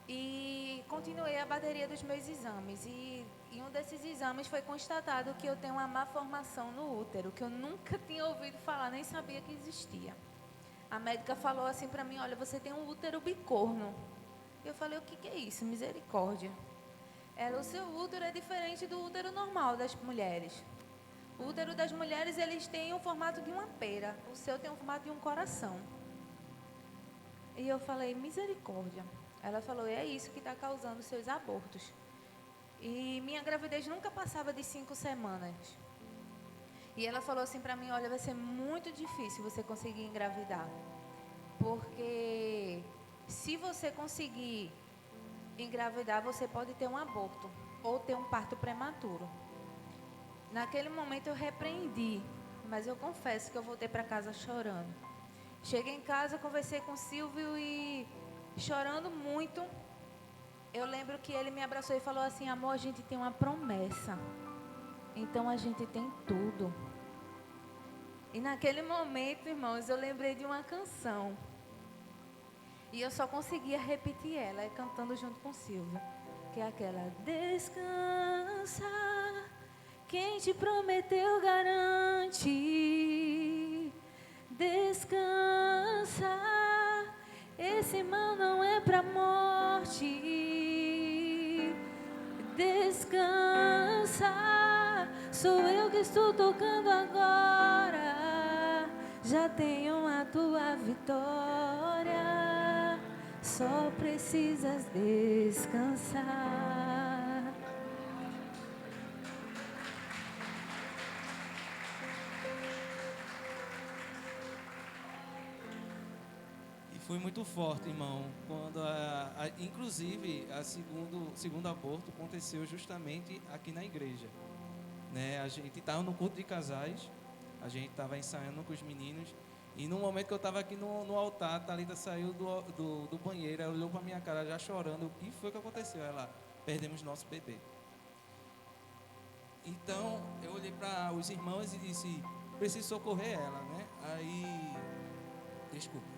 E continuei a bateria dos meus exames. E em um desses exames foi constatado que eu tenho uma má formação no útero, que eu nunca tinha ouvido falar, nem sabia que existia. A médica falou assim para mim, olha, você tem um útero bicorno. Eu falei, o que é isso? Misericórdia. Ela, o seu útero é diferente do útero normal das mulheres. O útero das mulheres, eles têm o formato de uma pera. O seu tem o formato de um coração. E eu falei, misericórdia. Ela falou, é isso que está causando seus abortos. E minha gravidez nunca passava de 5 semanas. E ela falou assim para mim, olha, vai ser muito difícil você conseguir engravidar. Porque se você conseguir engravidar, você pode ter um aborto ou ter um parto prematuro. Naquele momento eu repreendi, mas eu confesso que eu voltei para casa chorando. Cheguei em casa, conversei com o Silvio e chorando muito, eu lembro que ele me abraçou e falou assim, amor, a gente tem uma promessa, então a gente tem tudo. E naquele momento, irmãos, eu lembrei de uma canção. E eu só conseguia repetir ela, cantando junto com o Silvio. Que é aquela, descansa, quem te prometeu garante. Descansa, esse mal não é pra morte. Descansa, sou eu que estou tocando agora. Já tenho a tua vitória, só precisas descansar. E foi muito forte, irmão, quando inclusive o segundo aborto aconteceu justamente aqui na igreja, né? A gente estava no culto de casais, a gente estava ensaiando com os meninos, e no momento que eu estava aqui no altar, a Thalita saiu do banheiro, ela olhou para minha cara já chorando. O que foi que aconteceu? Ela, perdemos nosso bebê. Então eu olhei para os irmãos e disse, preciso socorrer ela, né? Aí, desculpa.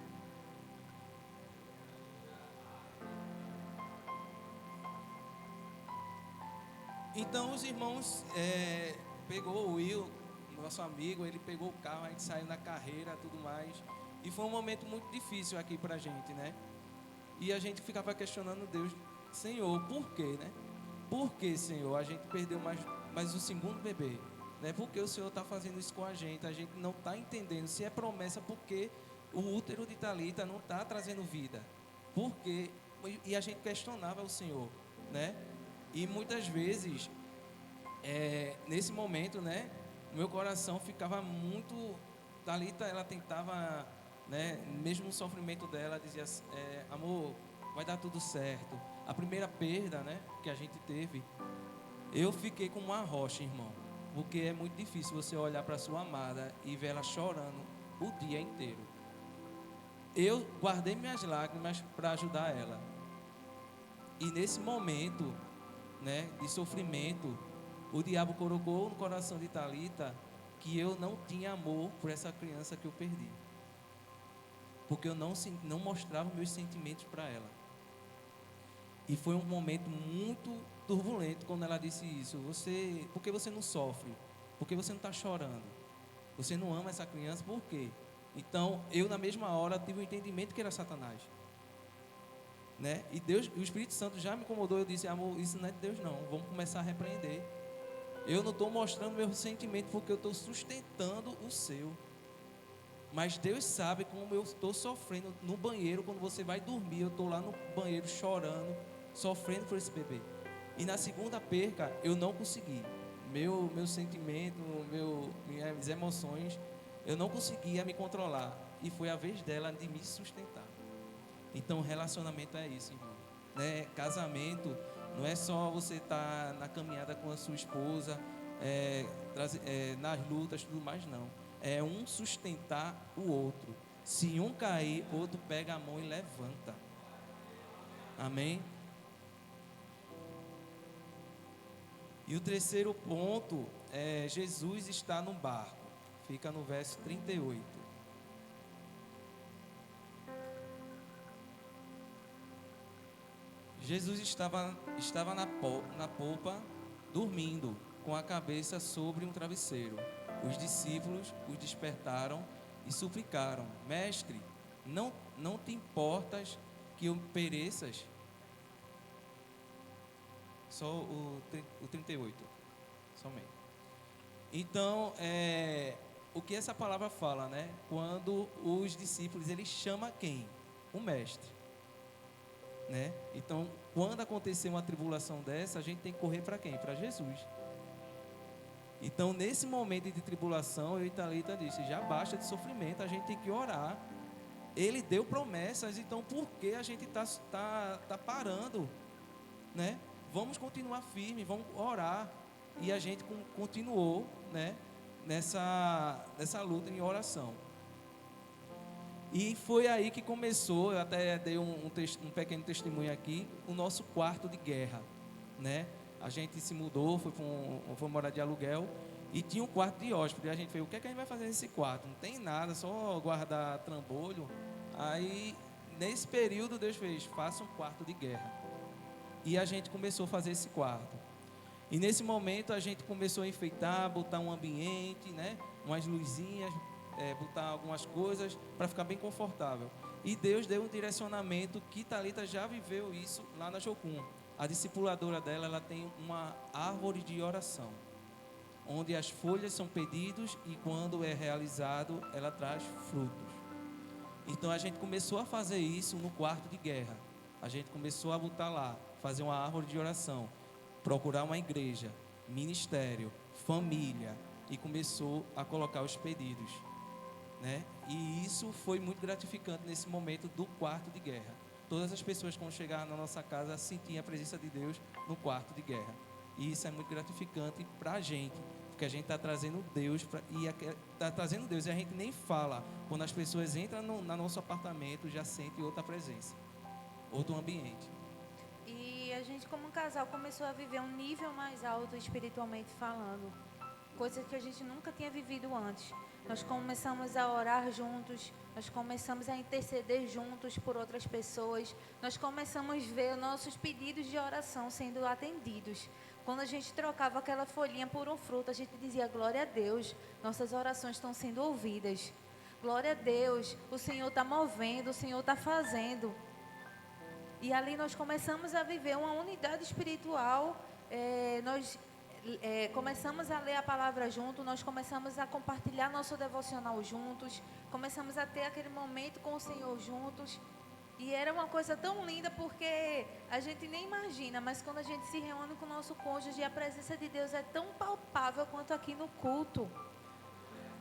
Então os irmãos pegou o Will, nosso amigo, ele pegou o carro, a gente saiu na carreira, tudo mais. E foi um momento muito difícil aqui pra gente, né? E a gente ficava questionando Deus, Senhor, por quê, né? Por que, Senhor, a gente perdeu mais o segundo bebê? Né? Por que o Senhor está fazendo isso com a gente? A gente não está entendendo. Se é promessa, porque o útero de Thalita não está trazendo vida? Por quê? E a gente questionava o Senhor, né? E muitas vezes, nesse momento, né? O meu coração ficava muito... Thalita, ela tentava, né? Mesmo no sofrimento dela, dizia, amor, vai dar tudo certo. A primeira perda, né? Que a gente teve, eu fiquei como uma rocha, irmão. Porque é muito difícil você olhar para sua amada e ver ela chorando o dia inteiro. Eu guardei minhas lágrimas para ajudar ela. E nesse momento, né, de sofrimento, o diabo colocou no coração de Thalita que eu não tinha amor por essa criança que eu perdi, porque eu não mostrava meus sentimentos para ela. E foi um momento muito turbulento quando ela disse isso. Por que você não sofre? Por que você não está chorando? Você não ama essa criança, por quê? Então, eu na mesma hora tive o entendimento que era Satanás. Né? E Deus, o Espírito Santo já me incomodou. Eu disse, amor, isso não é de Deus não, vamos começar a repreender. Eu não estou mostrando meu sentimento porque eu estou sustentando o seu. Mas Deus sabe como eu estou sofrendo no banheiro. Quando você vai dormir, eu estou lá no banheiro chorando, sofrendo por esse bebê. E na segunda perca, eu não consegui. Meu sentimento, minhas emoções, eu não conseguia me controlar. E foi a vez dela de me sustentar. Então, relacionamento é isso, irmão. Né? Casamento não é só você estar na caminhada com a sua esposa, nas lutas, tudo mais, não. É um sustentar o outro. Se um cair, o outro pega a mão e levanta. Amém? E o terceiro ponto é Jesus está no barco. Fica no verso 38. Jesus estava na polpa, dormindo, com a cabeça sobre um travesseiro. Os discípulos o despertaram e suplicaram: Mestre, não te importas que eu pereças? Só o 38, somente. Então, o que essa palavra fala, né? Quando os discípulos, eles chamam quem? O mestre. Né? Então, quando acontecer uma tribulação dessa, a gente tem que correr para quem? Para Jesus. Então, nesse momento de tribulação, eu e Thalita disse, já basta de sofrimento, a gente tem que orar. Ele deu promessas, então por que a gente tá parando? Né? Vamos continuar firme, vamos orar. E a gente continuou, né, nessa luta em oração. E foi aí que começou, eu até dei um pequeno testemunho aqui, o nosso quarto de guerra, né? A gente se mudou, foi morar de aluguel e tinha um quarto de hóspede. E a gente fez, o que é que a gente vai fazer nesse quarto? Não tem nada, só guardar trambolho. Aí, nesse período, Deus fez, faça um quarto de guerra. E a gente começou a fazer esse quarto. E nesse momento, a gente começou a enfeitar, botar um ambiente, né? Umas luzinhas, botar algumas coisas para ficar bem confortável. E Deus deu um direcionamento que Thalita já viveu isso lá na Jocum. A discipuladora dela, ela tem uma árvore de oração, onde as folhas são pedidos e quando é realizado, ela traz frutos. Então a gente começou a fazer isso no quarto de guerra. A gente começou a botar lá, fazer uma árvore de oração, procurar uma igreja, ministério, família, e começou a colocar os pedidos. Né? E isso foi muito gratificante nesse momento do quarto de guerra. Todas as pessoas quando chegaram na nossa casa sentiam a presença de Deus no quarto de guerra. E isso é muito gratificante para a gente, porque a gente está trazendo Deus e a gente nem fala. Quando as pessoas entram no nosso apartamento, já sentem outra presença, outro ambiente. E a gente como casal começou a viver um nível mais alto espiritualmente falando, coisa que a gente nunca tinha vivido antes. Nós começamos a orar juntos, nós começamos a interceder juntos por outras pessoas, nós começamos a ver nossos pedidos de oração sendo atendidos. Quando a gente trocava aquela folhinha por um fruto, a gente dizia, glória a Deus, nossas orações estão sendo ouvidas. Glória a Deus, o Senhor está movendo, o Senhor está fazendo. E ali nós começamos a viver uma unidade espiritual, nós começamos a ler a palavra junto, nós começamos a compartilhar nosso devocional juntos, começamos a ter aquele momento com o Senhor juntos, e era uma coisa tão linda porque a gente nem imagina, mas quando a gente se reúne com o nosso cônjuge, a presença de Deus é tão palpável quanto aqui no culto.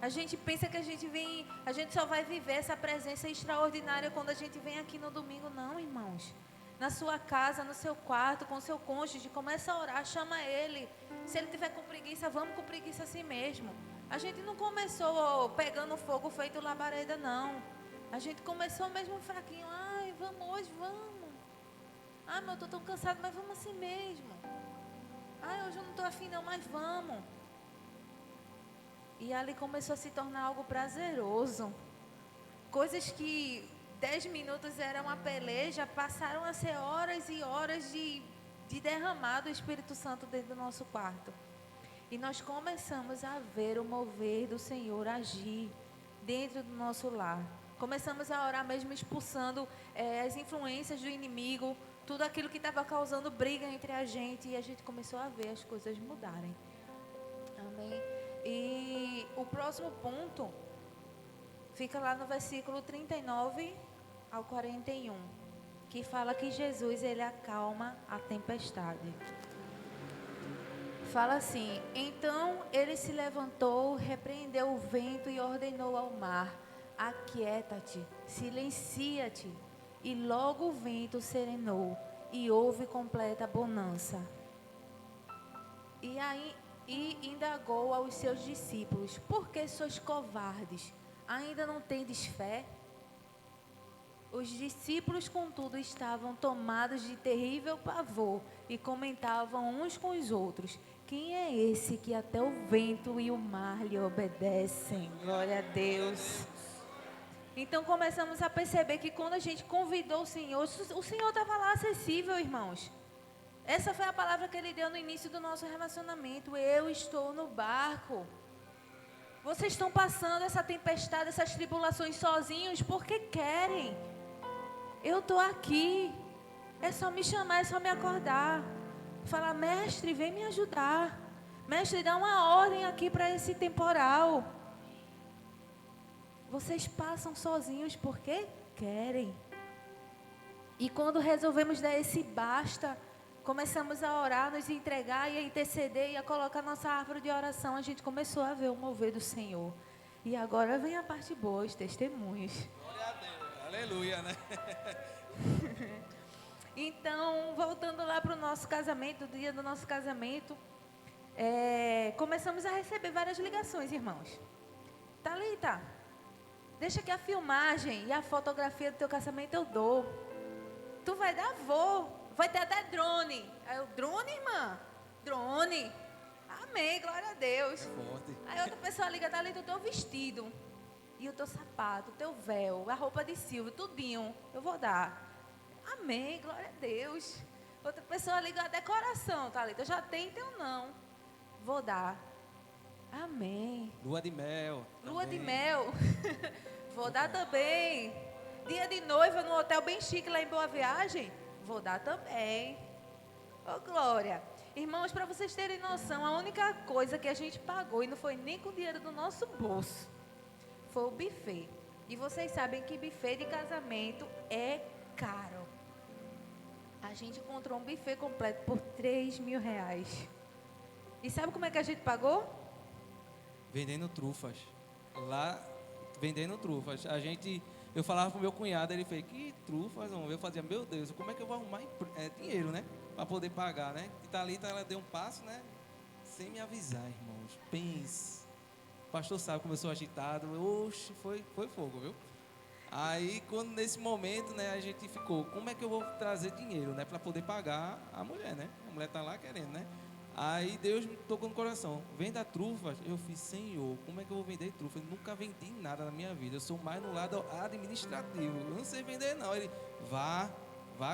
A gente pensa que a gente só vai viver essa presença extraordinária quando a gente vem aqui no domingo. Não, irmãos. Na sua casa, no seu quarto, com o seu cônjuge, começa a orar, chama ele. Se ele tiver com preguiça, vamos com preguiça assim mesmo. A gente não começou pegando fogo feito labareda, não. A gente começou mesmo fraquinho. Ai, vamos hoje, vamos. Ai, mas eu estou tão cansado, mas vamos assim mesmo. Ai, hoje eu não estou afim não, mas vamos. E ali começou a se tornar algo prazeroso. Coisas que 10 minutos era uma peleja, passaram a ser horas e horas de derramar do Espírito Santo dentro do nosso quarto. E nós começamos a ver o mover do Senhor agir dentro do nosso lar. Começamos a orar mesmo expulsando as influências do inimigo, tudo aquilo que estava causando briga entre a gente. E a gente começou a ver as coisas mudarem. Amém? E o próximo ponto fica lá no versículo 39 ao 41, que fala que Jesus, ele acalma a tempestade. Fala assim: então ele se levantou, repreendeu o vento e ordenou ao mar: aquieta-te, silencia-te. E logo o vento serenou e houve completa bonança. E indagou aos seus discípulos: por que sois covardes? Ainda não tendes fé? Os discípulos, contudo, estavam tomados de terrível pavor e comentavam uns com os outros: quem é esse que até o vento e o mar lhe obedecem? Glória a Deus. Então começamos a perceber que quando a gente convidou o Senhor estava lá acessível, irmãos. Essa foi a palavra que ele deu no início do nosso relacionamento: eu estou no barco. Vocês estão passando essa tempestade, essas tribulações sozinhos porque querem. Eu estou aqui. É só me chamar, é só me acordar. Falar: mestre, vem me ajudar. Mestre, dá uma ordem aqui para esse temporal. Vocês passam sozinhos porque querem. E quando resolvemos dar esse basta, começamos a orar, nos entregar e a interceder e a colocar nossa árvore de oração, a gente começou a ver o mover do Senhor. E agora vem a parte boa, os testemunhos. Glória a Deus. Aleluia, né? Então, voltando lá para o nosso casamento, do dia do nosso casamento, começamos a receber várias ligações, irmãos. Thalita, deixa que a filmagem e a fotografia do teu casamento eu dou. Tu vai dar, vou. Vai ter até drone. Aí eu: drone, irmã? Drone. Amém, glória a Deus. Forte. Aí outra pessoa liga: Thalita, o teu vestido e o teu sapato, o teu véu, a roupa de Silvio, tudinho, eu vou dar. Amém, glória a Deus. Outra pessoa liga: a decoração, Thalita, eu já tenho, então não. Vou dar. Amém. Lua de mel. Lua também. de mel. Vou dar também. Dia de noiva no hotel bem chique lá em Boa Viagem. Vou dar também. Ô, glória. Irmãos, para vocês terem noção, a única coisa que a gente pagou, e não foi nem com o dinheiro do nosso bolso, foi o buffet. E vocês sabem que buffet de casamento é caro. A gente encontrou um buffet completo por R$3.000. E sabe como é que a gente pagou? Vendendo trufas. Lá, vendendo trufas. Eu falava pro meu cunhado, ele fez: que trufas, homem? Eu fazia: meu Deus, como é que eu vou arrumar dinheiro, né? Para poder pagar, né? E Thalita, ela deu um passo, né? Sem me avisar, irmãos. Pense. O pastor sabe, começou agitado. Oxe, foi fogo, viu? Aí, quando nesse momento, né, a gente ficou: como é que eu vou trazer dinheiro, né? Para poder pagar a mulher, né? A mulher tá lá querendo, né? Aí Deus me tocou no coração: venda trufas. Eu fiz: Senhor, como é que eu vou vender trufas? Eu nunca vendi nada na minha vida. Eu sou mais no lado administrativo. Eu não sei vender, não. Ele: vá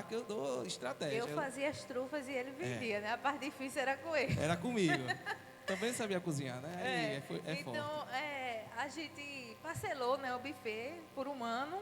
que eu dou estratégia. Eu fazia as trufas e ele vendia, né? A parte difícil era com ele. Era comigo. Também sabia cozinhar, né? Aí Então, forte. a gente parcelou, né, o buffet por um ano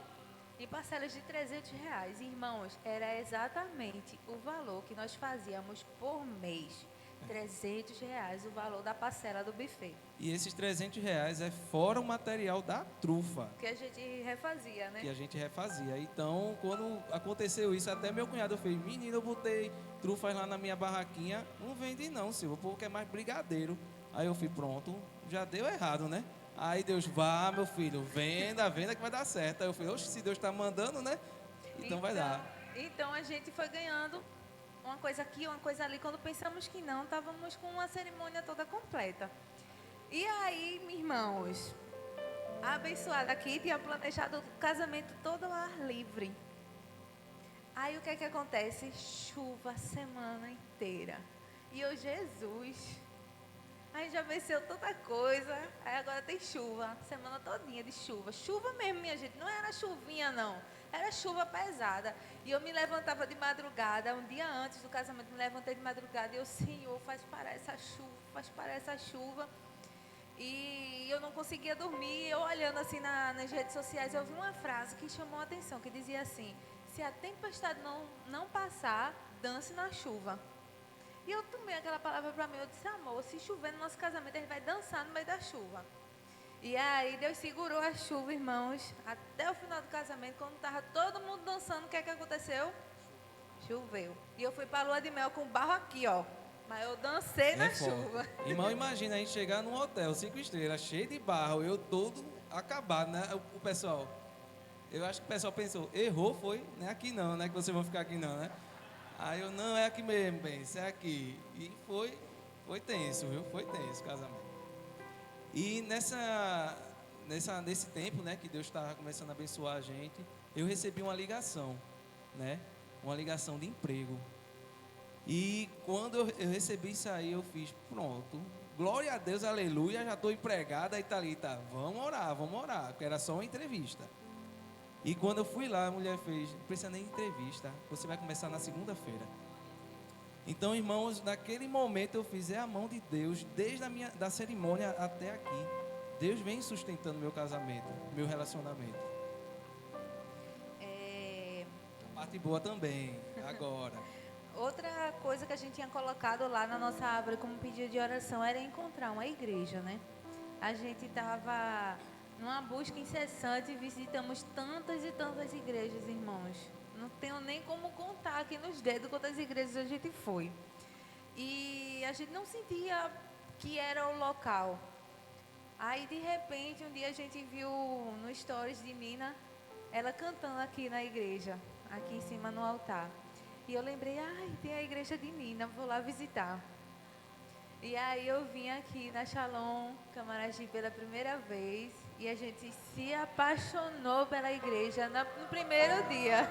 em parcelas de R$300. Irmãos, era exatamente o valor que nós fazíamos por mês. R$300 o valor da parcela do buffet. E esses R$300 é fora o material da trufa. Que a gente refazia, né? Que a gente refazia. Então, quando aconteceu isso, até meu cunhado fez: menino, eu botei trufas lá na minha barraquinha. Não vende não, Silvio, o povo quer mais brigadeiro. Aí eu fui: pronto, já deu errado, né? Aí Deus: vá, meu filho, venda que vai dar certo. Aí eu falei: oxe, se Deus está mandando, né? Então vai dar. Então a gente foi ganhando uma coisa aqui, uma coisa ali. Quando pensamos que não, estávamos com uma cerimônia toda completa. E aí, irmãos, a abençoada aqui tinha planejado o casamento todo ao ar livre. Aí o que é que acontece? Chuva a semana inteira. E eu: Jesus, aí já venceu tanta coisa, aí agora tem chuva, semana todinha de chuva. Chuva mesmo, minha gente, não era chuvinha não. era chuva pesada. E eu me levantava de madrugada, um dia antes do casamento, me levantei de madrugada e eu, Senhor, faz parar essa chuva, faz parar essa chuva. E eu não conseguia dormir. Eu olhando assim nas redes sociais, eu vi uma frase que chamou a atenção, que dizia assim: se a tempestade não passar, dance na chuva. E eu tomei aquela palavra para mim, eu disse: amor, se chover no nosso casamento, a gente vai dançar no meio da chuva. E aí Deus segurou a chuva, irmãos, até o final do casamento. Quando estava todo mundo dançando, o que é que aconteceu? Choveu. E eu fui para a lua de mel com barro aqui, ó. Mas eu dancei na chuva. Irmão, imagina a gente chegar num hotel 5 estrelas, cheio de barro, eu todo acabado, né? O pessoal, eu acho que o pessoal pensou, errou, foi, não é aqui não, né? Que vocês vão ficar aqui não, né? Aí eu, não, é aqui mesmo, bem, isso é aqui. E foi tenso, viu? Foi tenso o casamento. E nesse tempo, né, que Deus estava começando a abençoar a gente, eu recebi uma ligação, né? Uma ligação de emprego. E quando eu recebi isso aí, eu fiz, pronto, glória a Deus, aleluia, já estou empregada. Aí Thalita, vamos orar, porque era só uma entrevista. E quando eu fui lá, a mulher fez, não precisa nem de entrevista, você vai começar na segunda-feira. Então, irmãos, naquele momento eu fiz, é a mão de Deus, desde da cerimônia até aqui. Deus vem sustentando meu casamento, meu relacionamento. A parte boa também, agora. Outra coisa que a gente tinha colocado lá na nossa árvore como pedido de oração era encontrar uma igreja, né? A gente estava numa busca incessante e visitamos tantas e tantas igrejas, irmãos. Não tenho nem como contar aqui nos dedos quantas igrejas a gente foi. E a gente não sentia que era o local. Aí, de repente, um dia a gente viu no stories de Nina, ela cantando aqui na igreja, aqui em cima no altar. E eu lembrei, tem a igreja de Nina, vou lá visitar. E aí eu vim aqui na Shalom, Camaragibe, pela primeira vez. E a gente se apaixonou pela igreja no primeiro dia.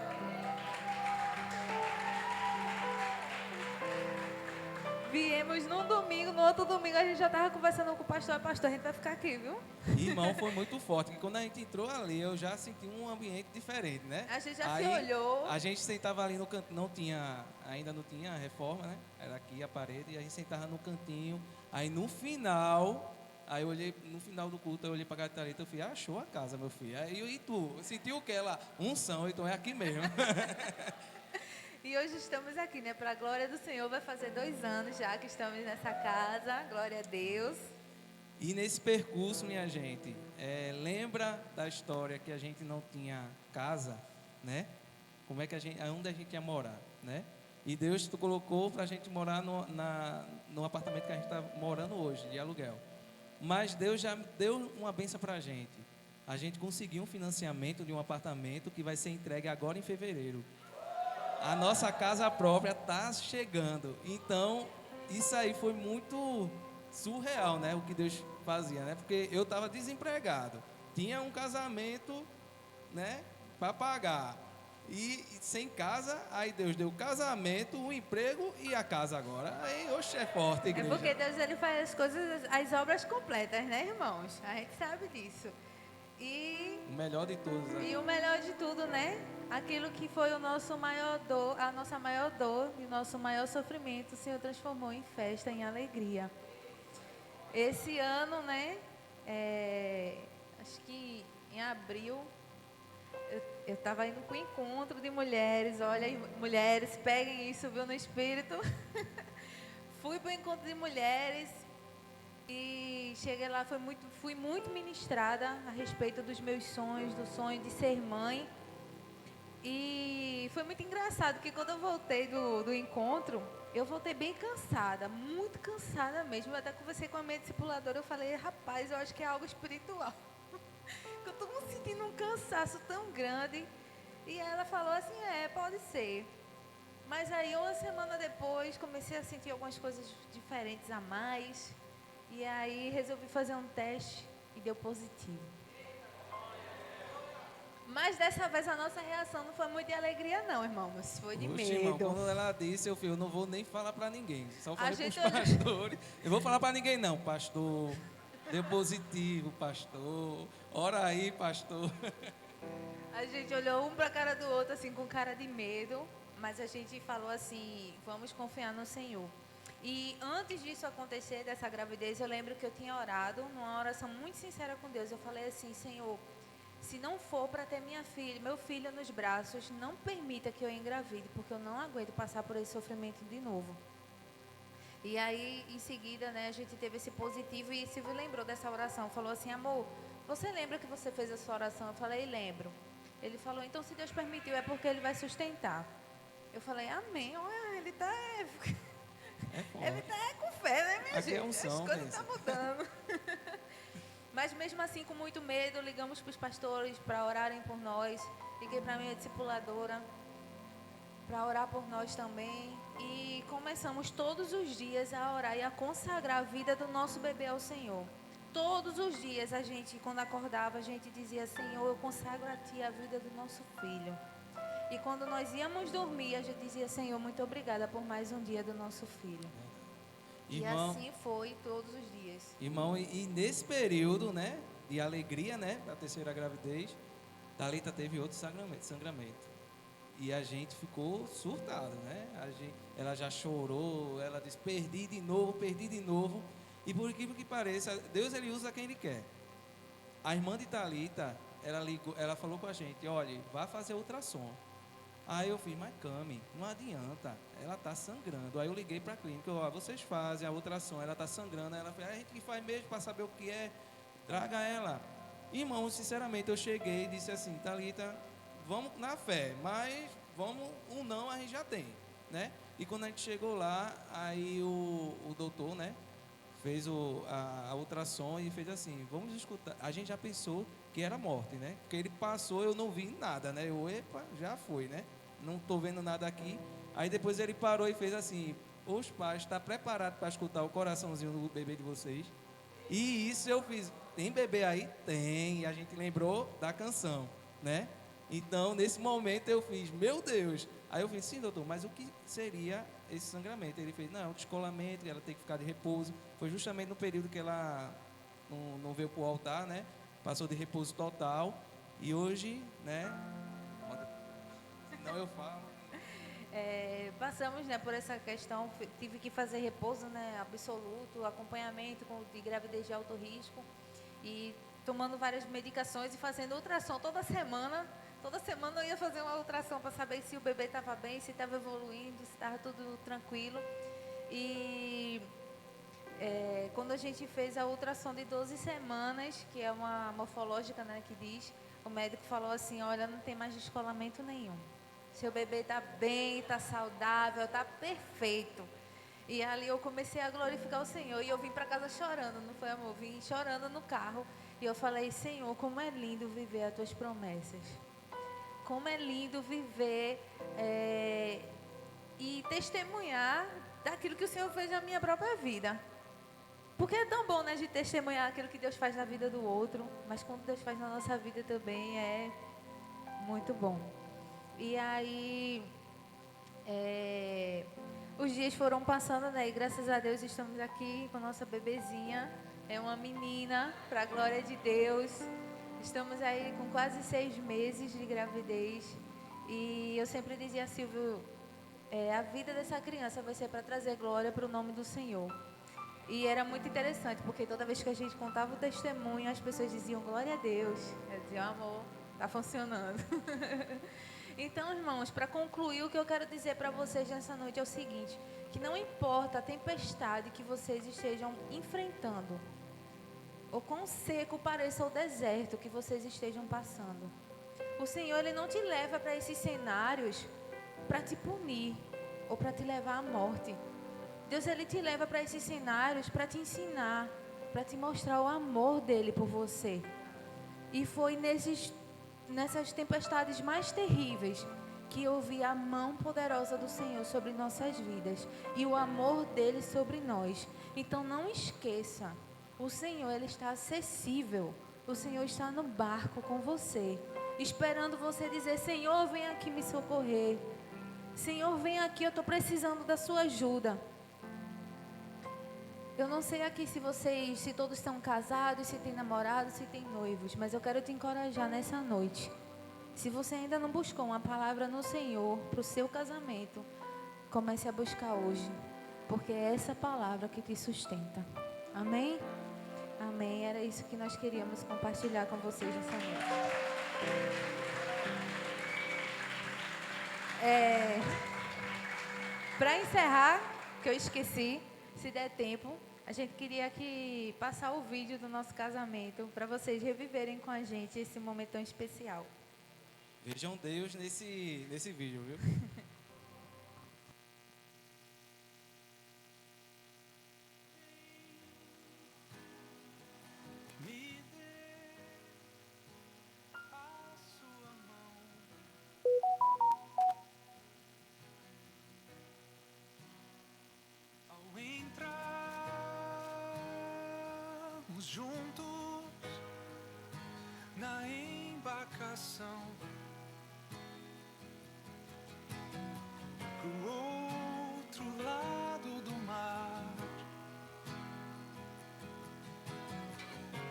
Viemos num domingo, no outro domingo a gente já estava conversando com o pastor. Pastor, a gente vai ficar aqui, viu? Irmão, foi muito forte, porque quando a gente entrou ali, eu já senti um ambiente diferente, né? A gente já se olhou. A gente sentava ali no canto, ainda não tinha reforma, né? Era aqui a parede, e a gente sentava no cantinho. Aí no final, eu olhei, no final do culto, eu olhei para a Thalita, eu falei, achou a casa, meu filho. Aí, e tu? Sentiu o que lá? Unção, então é aqui mesmo. E hoje estamos aqui, né? Para a glória do Senhor, vai fazer 2 anos já que estamos nessa casa, glória a Deus. E nesse percurso, minha gente, lembra da história que a gente não tinha casa, né? Como é que onde a gente ia morar, né? E Deus colocou para a gente morar no apartamento que a gente está morando hoje, de aluguel. Mas Deus já deu uma bênção para a gente. A gente conseguiu um financiamento de um apartamento que vai ser entregue agora em fevereiro. A nossa casa própria está chegando. Então, isso aí foi muito surreal, né? O que Deus fazia, né? Porque eu estava desempregado. Tinha um casamento, né? Para pagar. E sem casa, aí Deus deu o casamento, o emprego e a casa agora. Aí, oxe, é forte, igreja. É porque Deus, ele faz as coisas, as obras completas, né, irmãos? A gente sabe disso. E o melhor de todos. E o melhor de tudo, né? Aquilo que foi o nosso maior dor, a nossa maior dor e o nosso maior sofrimento, o Senhor transformou em festa, em alegria. Esse ano, né? Acho que em abril, eu estava indo para o encontro de mulheres. Olha, mulheres, peguem isso, viu, no espírito. Fui para o encontro de mulheres. E cheguei lá, fui muito ministrada a respeito dos meus sonhos, do sonho de ser mãe. E foi muito engraçado, porque quando eu voltei do encontro, eu voltei bem cansada, muito cansada mesmo. Eu até conversei com a minha discipuladora, eu falei, rapaz, eu acho que é algo espiritual. Eu estou sentindo um cansaço tão grande. E ela falou assim, pode ser. Mas aí, uma semana depois, comecei a sentir algumas coisas diferentes a mais. E aí resolvi fazer um teste e deu positivo. Mas dessa vez a nossa reação não foi muito de alegria não, irmãos. Foi de medo. Irmão, quando ela disse, eu não vou nem falar para ninguém. Só falei para os pastores. Eu vou falar para ninguém não, pastor. Deu positivo, pastor. Ora aí, pastor. A gente olhou um pra cara do outro, assim, com cara de medo, mas a gente falou assim, vamos confiar no Senhor. E antes disso acontecer, dessa gravidez, eu lembro que eu tinha orado, numa oração muito sincera com Deus. Eu falei assim, Senhor, se não for para ter meu filho nos braços, não permita que eu engravide, porque eu não aguento passar por esse sofrimento de novo. E aí, em seguida, né, a gente teve esse positivo e Silvio lembrou dessa oração. Falou assim, amor, você lembra que você fez a sua oração? Eu falei, lembro. Ele falou, então se Deus permitiu, é porque Ele vai sustentar. Eu falei, amém. Olha, ele está ele tá com fé, né, minha Aqui é gente? unção, As coisas pensa. estão mudando. Mas mesmo assim, com muito medo, ligamos para os pastores para orarem por nós. Liguei para a minha discipuladora para orar por nós também. E começamos todos os dias a orar e a consagrar a vida do nosso bebê ao Senhor. Todos os dias a gente, quando acordava, a gente dizia, Senhor, eu consagro a Ti a vida do nosso filho. E quando nós íamos dormir, a gente dizia, Senhor, muito obrigada por mais um dia do nosso filho. Irmão, E assim foi todos os dias. irmão, e nesse período, né, de alegria, né, da terceira gravidez, Thalita teve outro sangramento. E a gente ficou surtado, né? Ela já chorou, ela disse, perdi de novo. E por incrível que pareça, Deus ele usa quem Ele quer. A irmã de Thalita, ela falou com a gente, olha, vá fazer ultrassom. Aí eu fiz, mas Cami, não adianta, ela está sangrando. Aí eu liguei para a clínica, ó, vocês fazem a ultrassom, ela está sangrando. Aí ela falou, a gente que faz mesmo para saber o que é, traga ela. Irmão, sinceramente, eu cheguei e disse assim, Thalita, vamos na fé, mas vamos, um não a gente já tem, né? E quando a gente chegou lá, aí o doutor, né, fez a ultrassom e fez assim, vamos escutar. A gente já pensou que era morte, né? Porque ele passou, eu não vi nada, né? Epa, já foi, né? Não estou vendo nada aqui. Aí depois ele parou e fez assim, os pais estão preparados para escutar o coraçãozinho do bebê de vocês? E isso eu fiz, tem bebê aí? Tem, e a gente lembrou da canção, né? Então, nesse momento eu fiz, meu Deus. Aí eu fiz, sim, doutor, mas o que seria esse sangramento? Ele fez, não, é um descolamento, ela tem que ficar de repouso. Foi justamente no período que ela não veio para o altar, né? Passou de repouso total. E hoje, né? Senão eu falo. Passamos, né, por essa questão, tive que fazer repouso, né, absoluto, acompanhamento de gravidez de alto risco e tomando várias medicações e fazendo ultrassom toda semana. Toda semana eu ia fazer uma ultrassom para saber se o bebê estava bem, se estava evoluindo, se estava tudo tranquilo. E quando a gente fez a ultrassom de 12 semanas, que é uma morfológica, né, que diz, o médico falou assim, olha, não tem mais descolamento nenhum. Seu bebê está bem, está saudável, está perfeito. E ali eu comecei a glorificar o Senhor. E eu vim para casa chorando, não foi, amor? Vim chorando no carro. E eu falei, Senhor, como é lindo viver as Tuas promessas. Como é lindo viver e testemunhar daquilo que o Senhor fez na minha própria vida. Porque é tão bom, né, de testemunhar aquilo que Deus faz na vida do outro. Mas quando Deus faz na nossa vida também é muito bom. E aí, os dias foram passando, né? E graças a Deus estamos aqui com a nossa bebezinha. É uma menina, para a glória de Deus. Estamos aí com quase 6 meses de gravidez. E eu sempre dizia a Silvio, a vida dessa criança vai ser para trazer glória para o nome do Senhor. E era muito interessante, porque toda vez que a gente contava o testemunho, as pessoas diziam, glória a Deus. Eu dizia, amor, está funcionando. Então, irmãos, para concluir, o que eu quero dizer para vocês nessa noite é o seguinte, que não importa a tempestade que vocês estejam enfrentando, ou quão seco pareça o deserto que vocês estejam passando, o Senhor, Ele não te leva para esses cenários para te punir, ou para te levar à morte. Deus, Ele te leva para esses cenários para te ensinar, para te mostrar o amor dEle por você. E foi nessas tempestades mais terríveis que eu vi a mão poderosa do Senhor sobre nossas vidas e o amor dele sobre nós. Então não esqueça, o Senhor, Ele está acessível, o Senhor está no barco com você, esperando você dizer, Senhor, vem aqui me socorrer, Senhor, vem aqui, eu estou precisando da sua ajuda. Eu não sei aqui se todos estão casados, se tem namorados, se tem noivos, mas eu quero te encorajar nessa noite. Se você ainda não buscou uma palavra no Senhor para o seu casamento, comece a buscar hoje, porque é essa palavra que te sustenta. Amém? Amém. Era isso que nós queríamos compartilhar com vocês nessa noite. Para encerrar, que eu esqueci, se der tempo, a gente queria aqui passar o vídeo do nosso casamento para vocês reviverem com a gente esse momento tão especial. Vejam Deus nesse vídeo, viu? Me dê a sua mão. Ao entrarmos juntos na embarcação pro outro lado do mar,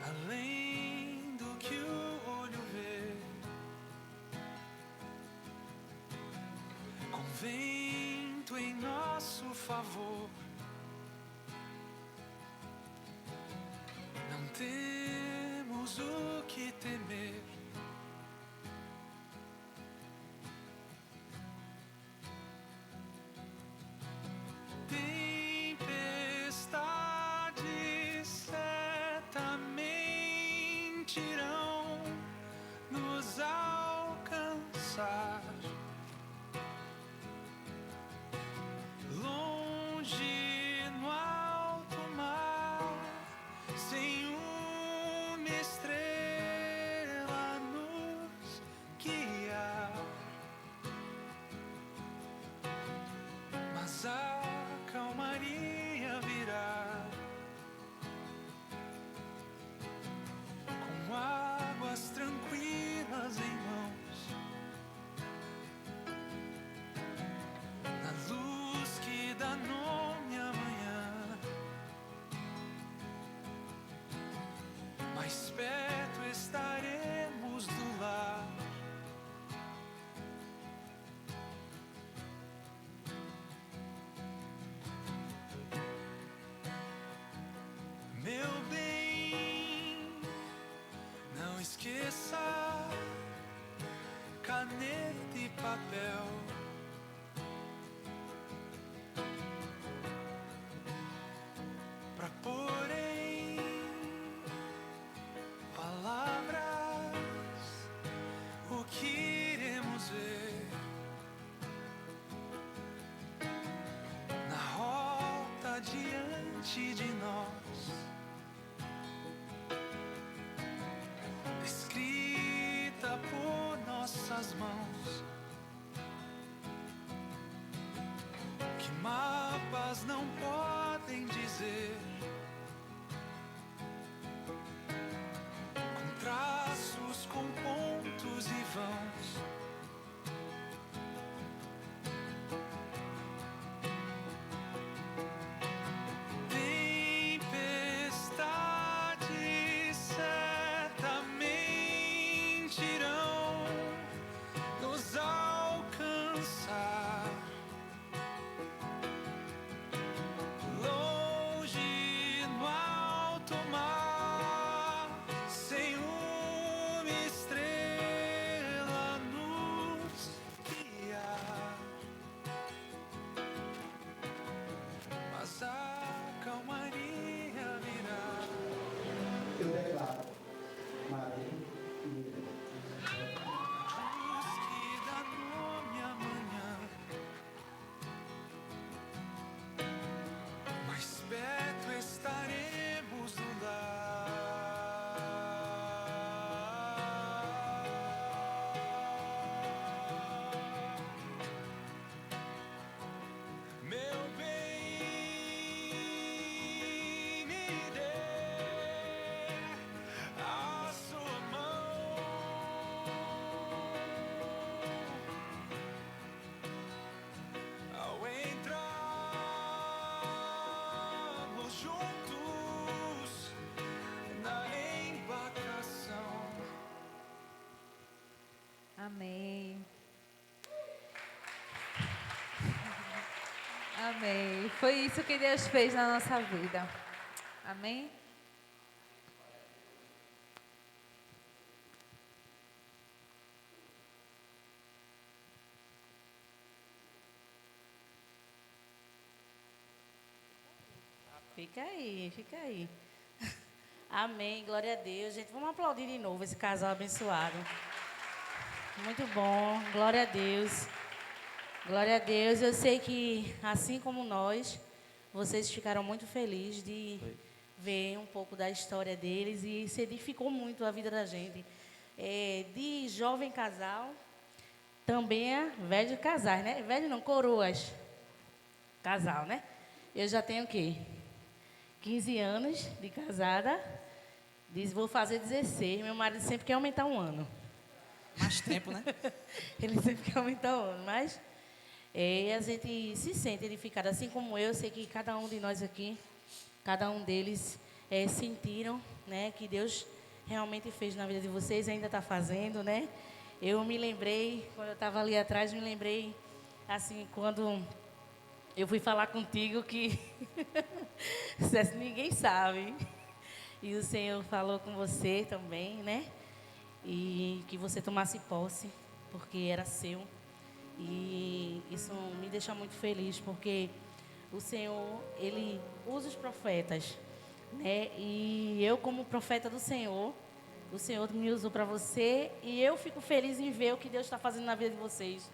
além do que o olho vê, com vento em nosso favor, não temos o que temer. Tempestades certamente irão nos alcançar. Longe no alto mar, sem uma estrela nos guiar, mas a calmaria virá com águas tranquilas em mãos, na luz que dá nome à manhã. Mais perto estaremos do lar. Meu bem, não esqueça caneta e papel. Pra pôr em palavras o que iremos ver na rota diante de nós, escrita por nossas mãos, que mapas não podem dizer, com traços, com pontos e vãos. Tempestades certamente irão nos alcançar. Longe no alto mar, sem uma estrela Amém. Foi isso que Deus fez na nossa vida. Amém? Fica aí, fica aí. Amém, glória a Deus. Gente, vamos aplaudir de novo esse casal abençoado. Muito bom, glória a Deus. Glória a Deus. Eu sei que, assim como nós, vocês ficaram muito felizes de ver um pouco da história deles e se edificou muito a vida da gente. De jovem casal, também é velho casais, né? Velho não, coroas. Casal, né? Eu já tenho o quê? 15 anos de casada, diz, vou fazer 16. Meu marido sempre quer aumentar um ano. Mais tempo, né? Ele sempre quer aumentar um ano, mas a gente se sente edificado. Assim como eu sei que cada um de nós aqui, cada um deles sentiram, né, que Deus realmente fez na vida de vocês, ainda está fazendo, né? Eu me lembrei, quando eu estava ali atrás, me lembrei, assim, quando eu fui falar contigo que ninguém sabe. E o Senhor falou com você também, né? E que você tomasse posse, porque era seu. E isso me deixa muito feliz, porque o Senhor, Ele usa os profetas, né? E eu, como profeta do Senhor, o Senhor me usou para você. E eu fico feliz em ver o que Deus está fazendo na vida de vocês.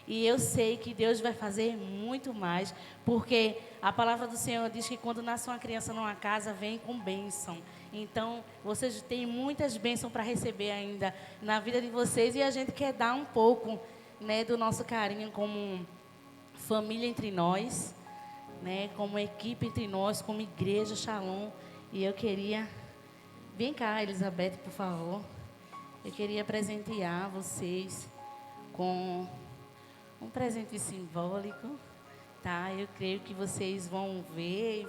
E eu sei que Deus vai fazer muito mais, porque a palavra do Senhor diz que quando nasce uma criança numa casa, vem com bênção. Então, vocês têm muitas bênçãos para receber ainda na vida de vocês, e a gente quer dar um pouco, né, do nosso carinho como família entre nós, né, como equipe entre nós, como igreja Shalom. E eu queria... Vem cá, Elizabeth, por favor. Eu queria presentear vocês com um presente simbólico, tá? Eu creio que vocês vão ver e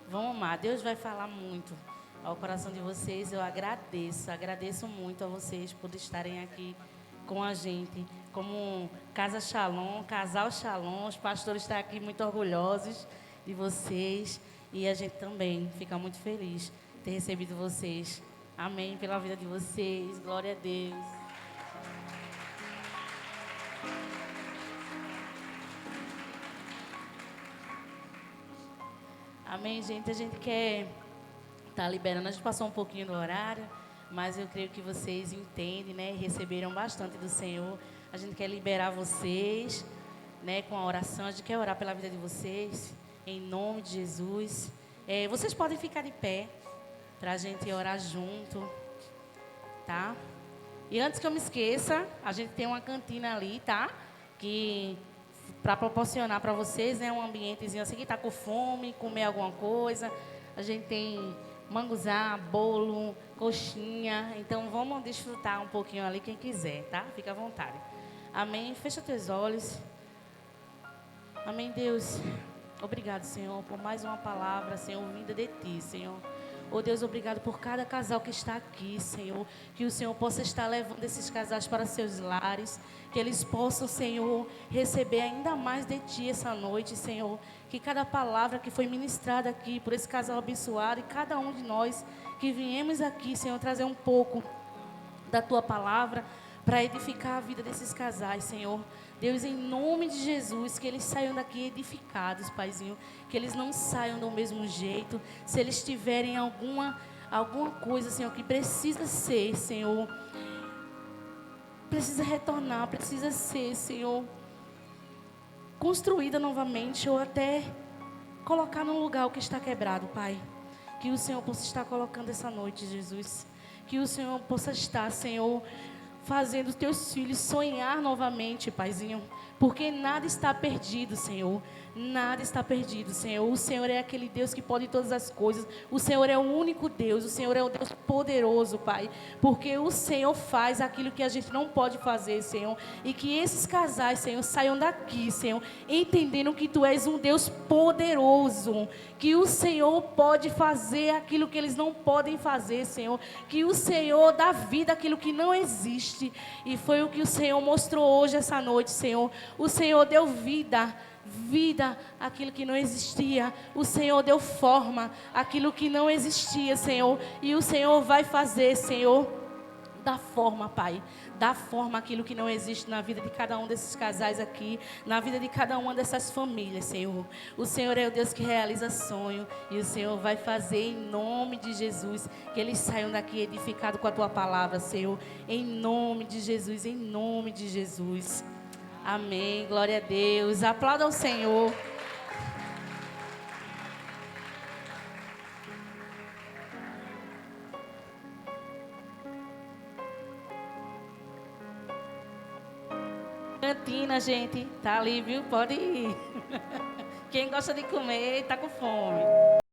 vão amar. Deus vai falar muito ao coração de vocês. Eu agradeço muito a vocês por estarem aqui com a gente, como Casa Shalom, Casal Shalom. Os pastores estão aqui muito orgulhosos de vocês e a gente também fica muito feliz de ter recebido vocês. Amém, pela vida de vocês. Glória a Deus. Amém, gente. A gente quer estar liberando. A gente passou um pouquinho do horário, mas eu creio que vocês entendem, né? E receberam bastante do Senhor. A gente quer liberar vocês, né? Com a oração. A gente quer orar pela vida de vocês, em nome de Jesus. Vocês podem ficar de pé para a gente orar junto, tá? E antes que eu me esqueça, a gente tem uma cantina ali, tá? Que... para proporcionar para vocês, né, um ambientezinho assim, que está com fome, comer alguma coisa. A gente tem manguzá, bolo, coxinha. Então, vamos desfrutar um pouquinho ali, quem quiser, tá? Fica à vontade. Amém? Fecha teus olhos. Amém, Deus. Obrigado, Senhor, por mais uma palavra, Senhor, vinda de Ti, Senhor. Oh, Deus, obrigado por cada casal que está aqui, Senhor. Que o Senhor possa estar levando esses casais para seus lares. Que eles possam, Senhor, receber ainda mais de Ti essa noite, Senhor. Que cada palavra que foi ministrada aqui por esse casal abençoado e cada um de nós que viemos aqui, Senhor, trazer um pouco da Tua palavra para edificar a vida desses casais, Senhor. Deus, em nome de Jesus, que eles saiam daqui edificados, Paizinho. Que eles não saiam do mesmo jeito. Se eles tiverem alguma coisa, Senhor, que precisa ser, Senhor, precisa retornar, precisa ser, Senhor, construída novamente ou até colocar no lugar o que está quebrado, Pai. Que o Senhor possa estar colocando essa noite, Jesus. Que o Senhor possa estar, Senhor, fazendo os teus filhos sonhar novamente, Paizinho. Porque nada está perdido, Senhor. Nada está perdido, Senhor. O Senhor é aquele Deus que pode todas as coisas. O Senhor é o único Deus. O Senhor é o Deus poderoso, Pai. Porque o Senhor faz aquilo que a gente não pode fazer, Senhor. E que esses casais, Senhor, saiam daqui, Senhor, entendendo que Tu és um Deus poderoso. Que o Senhor pode fazer aquilo que eles não podem fazer, Senhor. Que o Senhor dá vida àquilo que não existe. E foi o que o Senhor mostrou hoje, essa noite, Senhor. O Senhor deu vida vida àquilo que não existia. O Senhor deu forma àquilo que não existia, Senhor. E o Senhor vai fazer, Senhor, dá forma, Pai. Dá forma àquilo que não existe na vida de cada um desses casais aqui, na vida de cada uma dessas famílias, Senhor. O Senhor é o Deus que realiza sonho e o Senhor vai fazer em nome de Jesus, que eles saiam daqui edificados com a Tua palavra, Senhor. Em nome de Jesus, em nome de Jesus. Amém. Glória a Deus. Aplauda o Senhor. Cantina, gente, tá ali, viu? Pode ir. Quem gosta de comer, tá com fome.